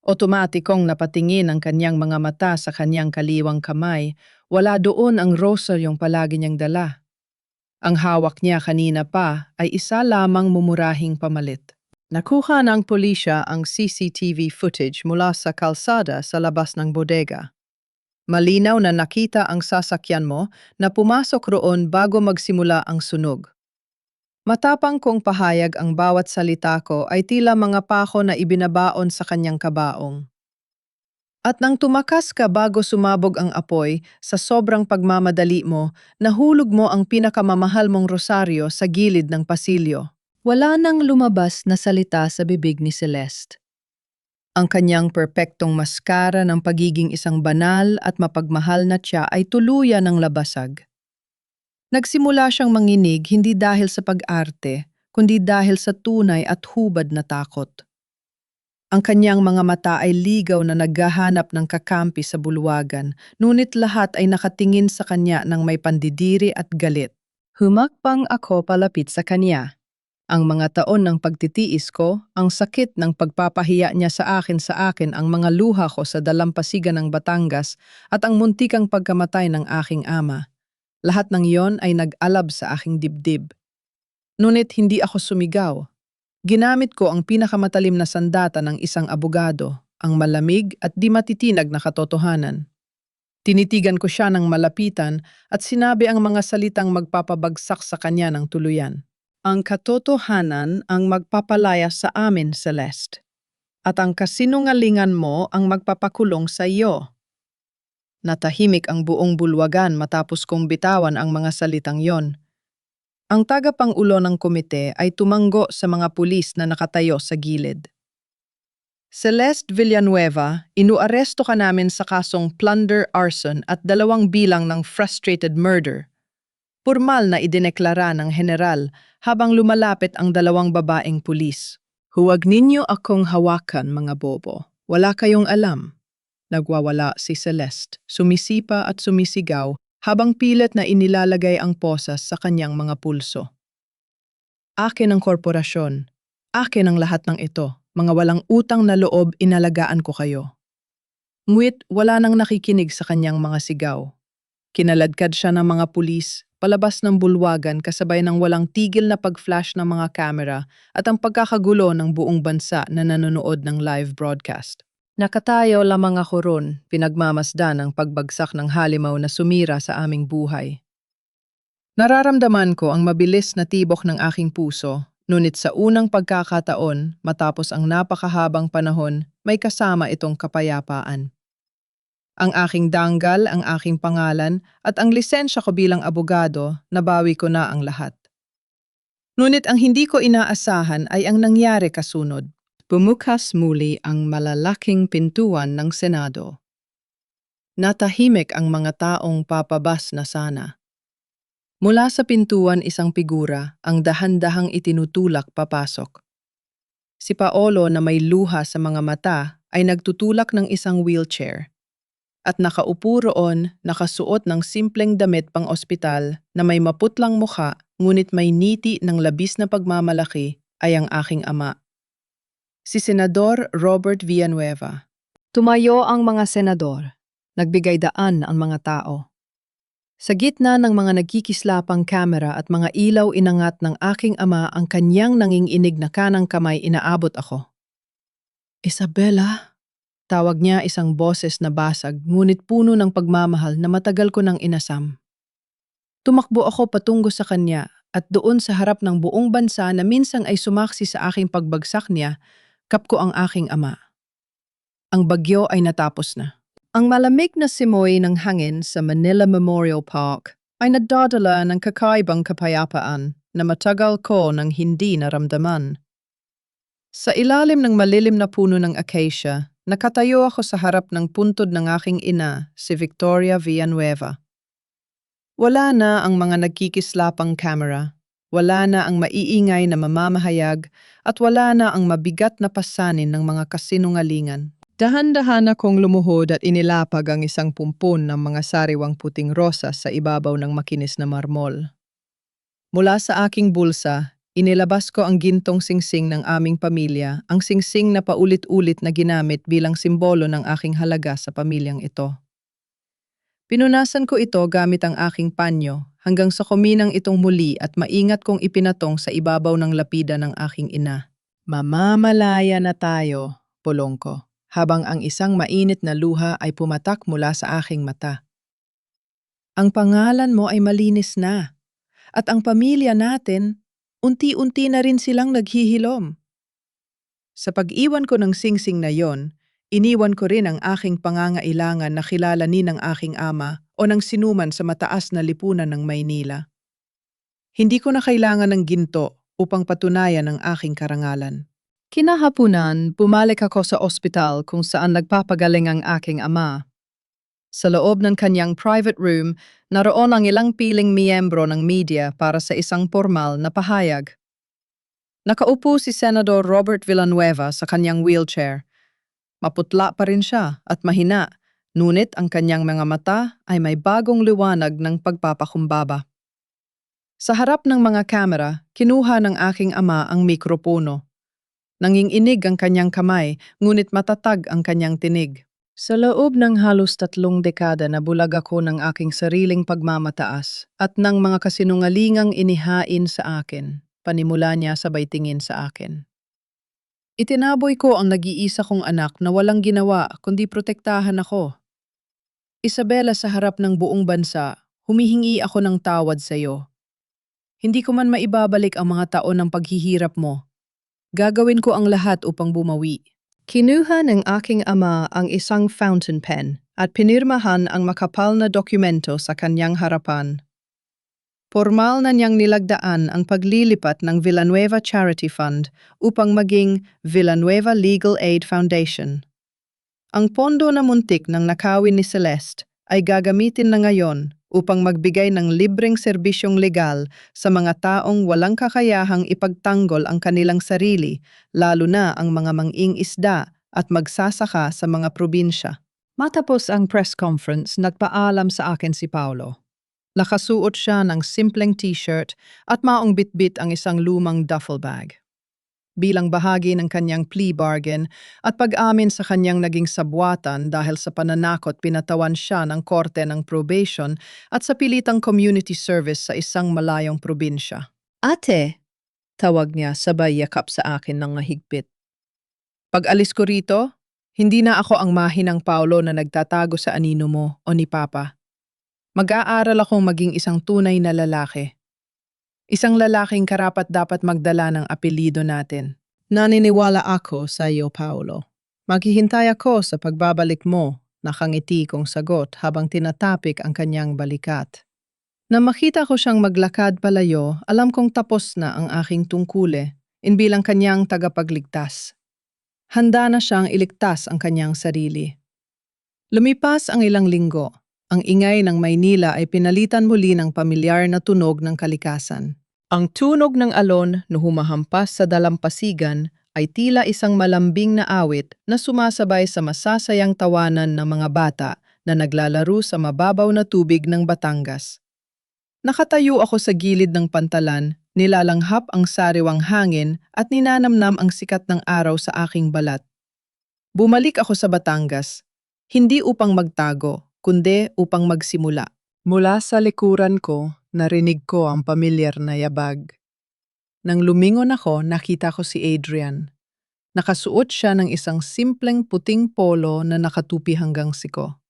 Speaker 2: Otomatikong napatingin ang kanyang mga mata sa kanyang kaliwang kamay, wala doon ang rosaryong palagi niyang dala. Ang hawak niya kanina pa ay isa lamang mumurahing pamalit. Nakuha ng pulisya ang CCTV footage mula sa kalsada sa labas ng bodega. Malinaw na nakita ang sasakyan mo na pumasok roon bago magsimula ang sunog. Matapang kong pahayag ang bawat salita ko ay tila mga pako na ibinabaon sa kanyang kabaong. At nang tumakas ka bago sumabog ang apoy, sa sobrang pagmamadali mo, nahulog mo ang pinakamamahal mong rosaryo sa gilid ng pasilyo.
Speaker 3: Wala nang lumabas na salita sa bibig ni Celeste.
Speaker 2: Ang kanyang perpektong maskara ng pagiging isang banal at mapagmahal na tiya ay tuluyan ng labasag. Nagsimula siyang manginig hindi dahil sa pag-arte, kundi dahil sa tunay at hubad na takot. Ang kanyang mga mata ay ligaw na naghahanap ng kakampi sa bulwagan, ngunit lahat ay nakatingin sa kanya ng may pandidiri at galit.
Speaker 3: Humakbang ako palapit sa kanya.
Speaker 2: Ang mga taon ng pagtitiis ko, ang sakit ng pagpapahiya niya sa akin ang mga luha ko sa dalampasigan ng Batangas at ang muntikang pagkamatay ng aking ama. Lahat ng iyon ay nag-alab sa aking dibdib. Ngunit hindi ako sumigaw. Ginamit ko ang pinakamatalim na sandata ng isang abogado, ang malamig at di matitinag na katotohanan. Tinitigan ko siya ng malapitan at sinabi ang mga salitang magpapabagsak sa kanya ng tuluyan. Ang katotohanan ang magpapalaya sa amin, Celeste. At ang kasinungalingan mo ang magpapakulong sa iyo. Natahimik ang buong bulwagan matapos kong bitawan ang mga salitang yon. Ang tagapangulo ng komite ay tumanggo sa mga pulis na nakatayo sa gilid. Celeste Villanueva, inuaresto ka namin sa kasong plunder arson at 2 bilang ng frustrated murder. Pormal na idineklara ng general habang lumalapit ang 2 babaeng pulis. Huwag ninyo akong hawakan, mga bobo. Wala kayong alam. Nagwawala si Celeste, sumisipa at sumisigaw habang pilit na inilalagay ang posas sa kanyang mga pulso. Akin ang korporasyon. Akin ang lahat ng ito. Mga walang utang na loob, inalagaan ko kayo. Ngunit wala nang nakikinig sa kanyang mga sigaw. Kinaladkad siya ng mga pulis, palabas ng bulwagan kasabay ng walang tigil na pag-flash ng mga kamera at ang pagkakagulo ng buong bansa na nanonood ng live broadcast. Nakatayo lamang ako ron, pinagmamasdan ang pagbagsak ng halimaw na sumira sa aming buhay. Nararamdaman ko ang mabilis na tibok ng aking puso, ngunit sa unang pagkakataon, matapos ang napakahabang panahon, may kasama itong kapayapaan. Ang aking danggal, ang aking pangalan, at ang lisensya ko bilang abogado, nabawi ko na ang lahat. Ngunit ang hindi ko inaasahan ay ang nangyari kasunod. Bumukas muli ang malalaking pintuan ng Senado. Natahimik ang mga taong papabas na sana. Mula sa pintuan isang figura ang dahan-dahang itinutulak papasok. Si Paolo na may luha sa mga mata ay nagtutulak ng isang wheelchair. At nakaupo roon, nakasuot ng simpleng damit pang ospital na may maputlang mukha ngunit may niti ng labis na pagmamalaki ay ang aking ama. Si Senador Robert Villanueva.
Speaker 3: Tumayo ang mga senador. Nagbigay daan ang mga tao.
Speaker 2: Sa gitna ng mga nagkikislapang kamera at mga ilaw inangat ng aking ama ang kanyang nanginginig na kanang kamay inaabot ako. Isabella? Tawag niya isang boses na basag, ngunit puno ng pagmamahal na matagal ko nang inasam. Tumakbo ako patungo sa kanya at doon sa harap ng buong bansa na minsang ay sumaksi sa aking pagbagsak niya, kapko ang aking ama. Ang bagyo ay natapos na. Ang malamig na simoy ng hangin sa Manila Memorial Park ay nagdadala ng kakaibang kapayapaan na matagal ko nang hindi naramdaman. Sa ilalim ng malilim na puno ng acacia, nakatayo ako sa harap ng puntod ng aking ina, si Victoria Villanueva. Wala na ang mga nagkikislapang camera, Wala na ang maiingay na mamamahayag at wala na ang mabigat na pasanin ng mga kasinungalingan. Dahan-dahan akong lumuhod at inilapag ang isang pumpon ng mga sariwang puting rosas sa ibabaw ng makinis na marmol. Mula sa aking bulsa, inilabas ko ang gintong singsing ng aming pamilya, ang singsing na paulit-ulit na ginamit bilang simbolo ng aking halaga sa pamilyang ito. Pinunasan ko ito gamit ang aking panyo hanggang sa kuminang itong muli at maingat kong ipinatong sa ibabaw ng lapida ng aking ina. Mamamalaya na tayo, pulong ko, habang ang isang mainit na luha ay pumatak mula sa aking mata. Ang pangalan mo ay malinis na, at ang pamilya natin, unti-unti na rin silang naghihilom. Sa pag-iwan ko ng singsing na yon, iniwan ko rin ang aking pangangailangan na kilalanin ng aking ama o ng sinuman sa mataas na lipunan ng Maynila. Hindi ko na kailangan ng ginto upang patunayan ang aking karangalan.
Speaker 3: Kinahapunan, bumalik ako sa ospital kung saan nagpapagaling ang aking ama. Sa loob ng kanyang private room, naroon ang ilang piling miyembro ng media para sa isang formal na pahayag. Nakaupo si Senador Robert Villanueva sa kanyang wheelchair. Maputla pa rin siya at mahina, ngunit ang kanyang mga mata ay may bagong liwanag ng pagpapakumbaba. Sa harap ng mga kamera, kinuha ng aking ama ang mikropono. Nanginginig ang kanyang kamay, ngunit matatag ang kanyang tinig. Sa loob ng halos 3 dekada na bulag ako ng aking sariling pagmamataas at ng mga kasinungalingang inihain sa akin, panimula niya sabay tingin sa akin. Itinaboy ko ang nag-iisa kong anak na walang ginawa kundi protektahan ako. Isabela, sa harap ng buong bansa, humihingi ako ng tawad sa iyo. Hindi ko man maibabalik ang mga taon ng paghihirap mo. Gagawin ko ang lahat upang bumawi. Kinuha ng aking ama ang isang fountain pen at pinirmahan ang makapal na dokumento sa kanyang harapan. Formal na niyang nilagdaan ang paglilipat ng Villanueva Charity Fund upang maging Villanueva Legal Aid Foundation. Ang pondo na muntik ng nakawin ni Celeste ay gagamitin na ngayon upang magbigay ng libreng serbisyong legal sa mga taong walang kakayahang ipagtanggol ang kanilang sarili, lalo na ang mga manging isda at magsasaka sa mga probinsya. Matapos ang press conference, nagpaalam sa akin si Paolo. Nakasuot siya ng simpleng t-shirt at maong bitbit ang isang lumang duffel bag. Bilang bahagi ng kanyang plea bargain at pag-amin sa kanyang naging sabwatan dahil sa pananakot, pinatawan siya ng korte ng probation at sa pilitang community service sa isang malayong probinsya. Ate, tawag niya sabay yakap sa akin ng mahigpit. Pag-alis ko rito, hindi na ako ang mahinang Paolo na nagtatago sa anino mo o ni Papa. Mag-aaral akong maging isang tunay na lalaki. Isang lalaking karapat-dapat magdala ng apelyido natin. Naniniwala ako sa iyo, Paolo. Maghihintay ako sa pagbabalik mo, nakangiti kong sagot habang tinatapik ang kanyang balikat. Nang makita ko siyang maglakad palayo, alam kong tapos na ang aking tungkule, bilang kanyang tagapagligtas. Handa na siyang iligtas ang kanyang sarili. Lumipas ang ilang linggo. Ang ingay ng Maynila ay pinalitan muli ng pamilyar na tunog ng kalikasan. Ang tunog ng alon na humahampas sa dalampasigan ay tila isang malambing na awit na sumasabay sa masasayang tawanan ng mga bata na naglalaro sa mababaw na tubig ng Batangas. Nakatayo ako sa gilid ng pantalan, nilalanghap ang sariwang hangin at ninanamnam ang sikat ng araw sa aking balat. Bumalik ako sa Batangas, hindi upang magtago, kundi upang magsimula. Mula sa likuran ko, narinig ko ang pamilyar na yabag. Nang lumingon ako, nakita ko si Adrian. Nakasuot siya ng isang simpleng puting polo na nakatupi hanggang siko.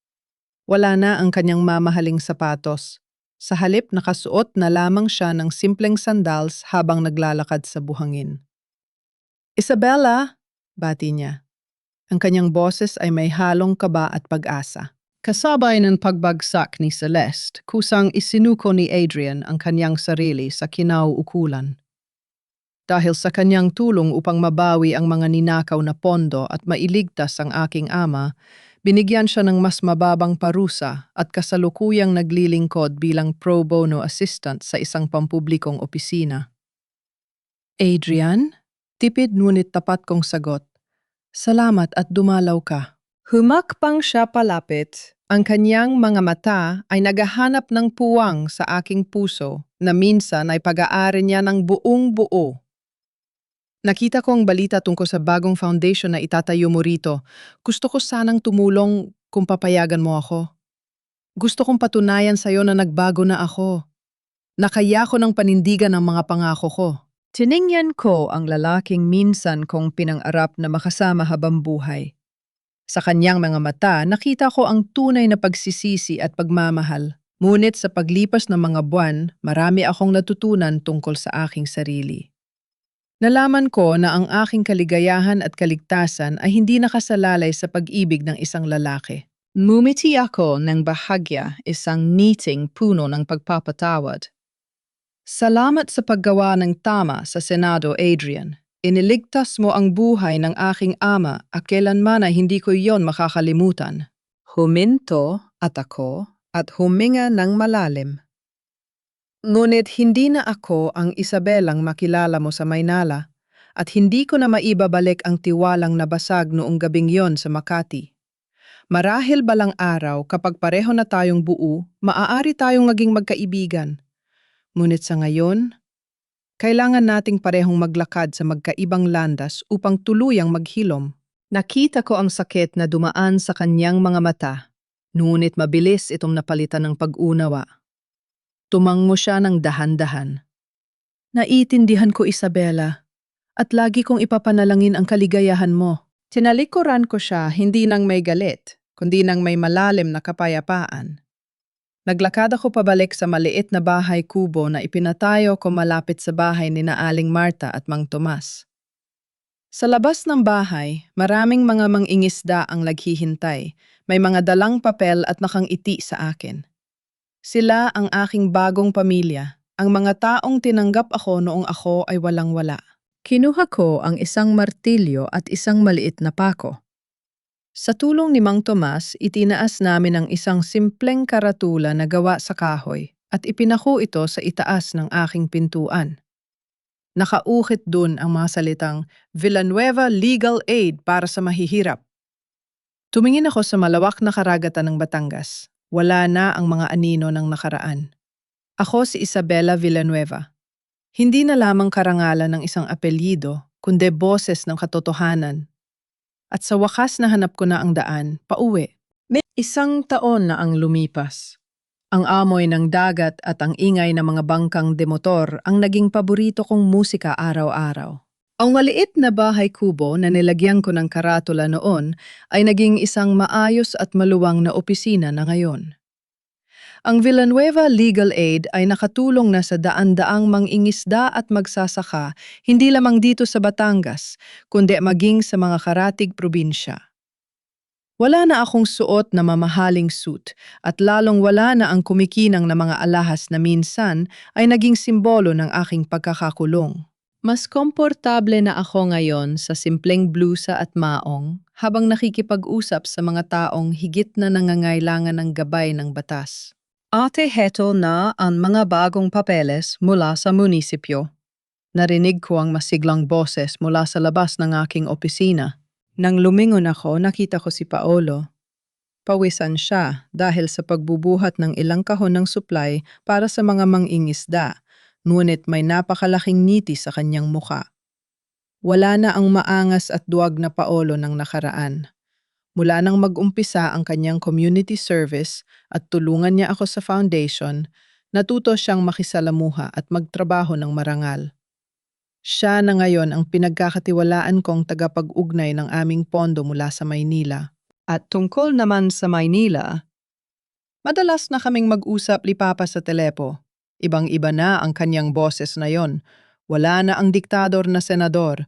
Speaker 3: Wala na ang kanyang mamahaling sapatos. Sa halip, nakasuot na lamang siya ng simpleng sandals habang naglalakad sa buhangin. Isabella, bati niya. Ang kanyang boses ay may halong kaba at pag-asa. Kasabay ng pagbagsak ni Celeste, kusang isinuko ni Adrian ang kanyang sarili sa kinauukulan. Dahil sa kanyang tulong upang mabawi ang mga ninakaw na pondo at mailigtas ang aking ama, binigyan siya ng mas mababang parusa at kasalukuyang naglilingkod bilang pro bono assistant sa isang pampublikong opisina. Adrian, tipid ngunit tapat kong sagot. Salamat at dumalaw ka.
Speaker 2: Humakbang siya palapit. Ang kanyang mga mata ay naghahanap ng puwang sa aking puso na minsan ay pag-aari niya ng buong buo. Nakita ko ang balita tungkol sa bagong foundation na itatayo mo rito. Gusto ko sanang tumulong kung papayagan mo ako. Gusto kong patunayan sa'yo na nagbago na ako. Nakaya ko ng panindigan ng mga pangako ko.
Speaker 3: Tiningnan ko ang lalaking minsan kong pinang-arap na makasama habang buhay. Sa kanyang mga mata, nakita ko ang tunay na pagsisisi at pagmamahal. Ngunit sa paglipas ng mga buwan, marami akong natutunan tungkol sa aking sarili. Nalaman ko na ang aking kaligayahan at kaligtasan ay hindi nakasalalay sa pag-ibig ng isang lalaki. Ngumiti ako ng bahagya, isang ngiting puno ng pagpapatawad. Salamat sa paggawa ng tama sa Senado, Adrian. Iniligtas mo ang buhay ng aking ama at kailanman ay hindi ko iyon makakalimutan. Huminto at huminga ng malalim. Ngunit hindi na ako ang Isabelang makilala mo sa Maynala at hindi ko na maibabalik ang tiwalang nabasag noong gabing yon sa Makati. Marahil balang araw kapag pareho na tayong buo, maaari tayong maging magkaibigan. Ngunit sa ngayon, kailangan nating parehong maglakad sa magkaibang landas upang tuluyang maghilom. Nakita ko ang sakit na dumaan sa kanyang mga mata, ngunit mabilis itong napalitan ng pag-unawa. Tumango siya ng dahan-dahan. Naiintindihan ko, Isabela, at lagi kong ipapanalangin ang kaligayahan mo. Tinalikuran ko siya hindi nang may galit, kundi nang may malalim na kapayapaan. Naglakad ako pabalik sa maliit na bahay kubo na ipinatayo ko malapit sa bahay ni na Aling Marta at Mang Tomas. Sa labas ng bahay, maraming mga mangingisda ang naghihintay. May mga dalang papel at nakangiti sa akin. Sila ang aking bagong pamilya, ang mga taong tinanggap ako noong ako ay walang-wala. Kinuha ko ang isang martilyo at isang maliit na pako. Sa tulong ni Mang Tomas, itinaas namin ang isang simpleng karatula na gawa sa kahoy at ipinako ito sa itaas ng aking pintuan. Nakaukit dun ang mga salitang Villanueva Legal Aid para sa mahihirap. Tumingin ako sa malawak na karagatan ng Batangas. Wala na ang mga anino ng nakaraan. Ako si Isabela Villanueva. Hindi na lamang karangalan ng isang apelyido, kundi boses ng katotohanan. At sa wakas nahanap ko na ang daan, pauwi. Isang taon na ang lumipas. Ang amoy ng dagat at ang ingay ng mga bangkang demotor ang naging paborito kong musika araw-araw. Ang maliit na bahay kubo na nilagyan ko ng karatula noon ay naging isang maayos at maluwang na opisina na ngayon. Ang Villanueva Legal Aid ay nakatulong na sa daan-daang mangingisda at magsasaka, hindi lamang dito sa Batangas, kundi maging sa mga karatig probinsya. Wala na akong suot na mamahaling suit at lalong wala na ang kumikinang na mga alahas na minsan ay naging simbolo ng aking pagkakakulong. Mas komportable na ako ngayon sa simpleng blusa at maong habang nakikipag-usap sa mga taong higit na nangangailangan ng gabay ng batas. Ate, heto na ang mga bagong papeles mula sa munisipyo. Narinig ko ang masiglang boses mula sa labas ng aking opisina. Nang lumingon ako, nakita ko si Paolo. Pawisan siya dahil sa pagbubuhat ng ilang kahon ng supply para sa mga mangingisda, ngunit may napakalaking ngiti sa kanyang muka. Wala na ang maangas at duwag na Paolo ng nakaraan. Mula nang mag-umpisa ang kanyang community service at tulungan niya ako sa foundation, natuto siyang makisalamuha at magtrabaho ng marangal. Siya na ngayon ang pinagkakatiwalaan kong tagapag-ugnay ng aming pondo mula sa Maynila. At tungkol naman sa Maynila, madalas na kaming mag-usap lipapa sa telepo. Ibang-iba na ang kanyang boses na yon. Wala na ang diktador na senador.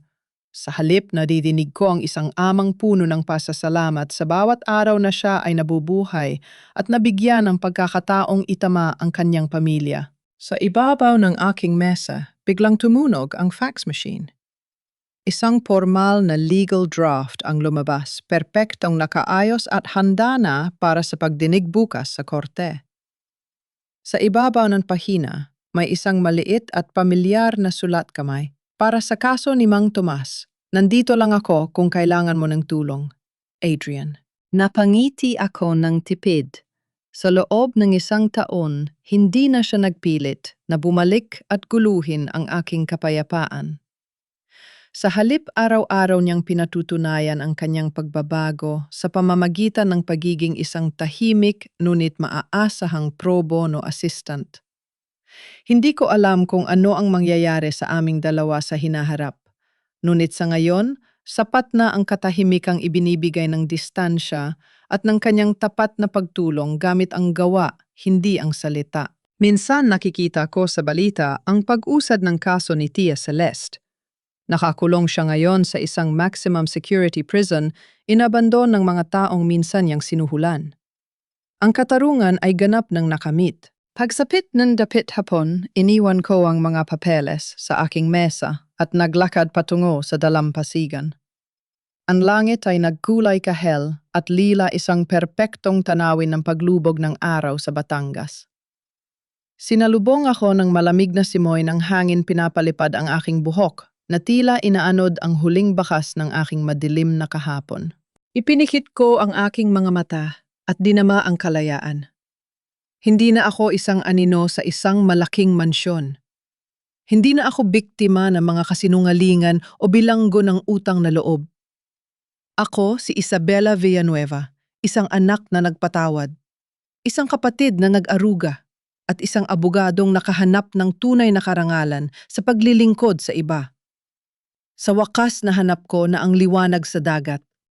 Speaker 3: Sa halip nadidinig ko ang isang amang puno ng pasasalamat sa bawat araw na siya ay nabubuhay at nabigyan ng pagkakataong itama ang kanyang pamilya. Sa ibabaw ng aking mesa, biglang tumunog ang fax machine. Isang formal na legal draft ang lumabas, perpektong nakaayos at handa na para sa pagdinig bukas sa korte. Sa ibabaw ng pahina, may isang maliit at pamilyar na sulat kamay. Para sa kaso ni Mang Tomas, nandito lang ako kung kailangan mo ng tulong. Adrian. Napangiti ako ng tipid. Sa loob ng 1 taon, hindi na siya nagpilit na bumalik at guluhin ang aking kapayapaan. Sa halip araw-araw niyang pinatutunayan ang kanyang pagbabago sa pamamagitan ng pagiging isang tahimik ngunit maaasahang pro bono assistant. Hindi ko alam kung ano ang mangyayari sa aming dalawa sa hinaharap. Ngunit sa ngayon, sapat na ang katahimikang ibinibigay ng distansya at ng kanyang tapat na pagtulong gamit ang gawa, hindi ang salita. Minsan nakikita ko sa balita ang pag-usad ng kaso ni Tia Celeste. Nakakulong siya ngayon sa isang maximum security prison, inabandon ng mga taong minsan niyang sinuhulan. Ang katarungan ay ganap ng nakamit. Pagsapit ng dapit hapon, iniwan ko ang mga papeles sa aking mesa at naglakad patungo sa dalampasigan. Ang langit ay nagkulay kahel at lila, isang perpektong tanawin ng paglubog ng araw sa Batangas. Sinalubong ako ng malamig na simoy ng hangin, pinapalipad ang aking buhok na tila inaanod ang huling bakas ng aking madilim na kahapon. Ipinikit ko ang aking mga mata at dinama ang kalayaan. Hindi na ako isang anino sa isang malaking mansyon. Hindi na ako biktima ng mga kasinungalingan o bilanggo ng utang na loob. Ako si Isabela Villanueva, isang anak na nagpatawad, isang kapatid na nag-aruga, at isang abogadong nakahanap ng tunay na karangalan sa paglilingkod sa iba. Sa wakas nahanap ko na ang liwanag sa dagat,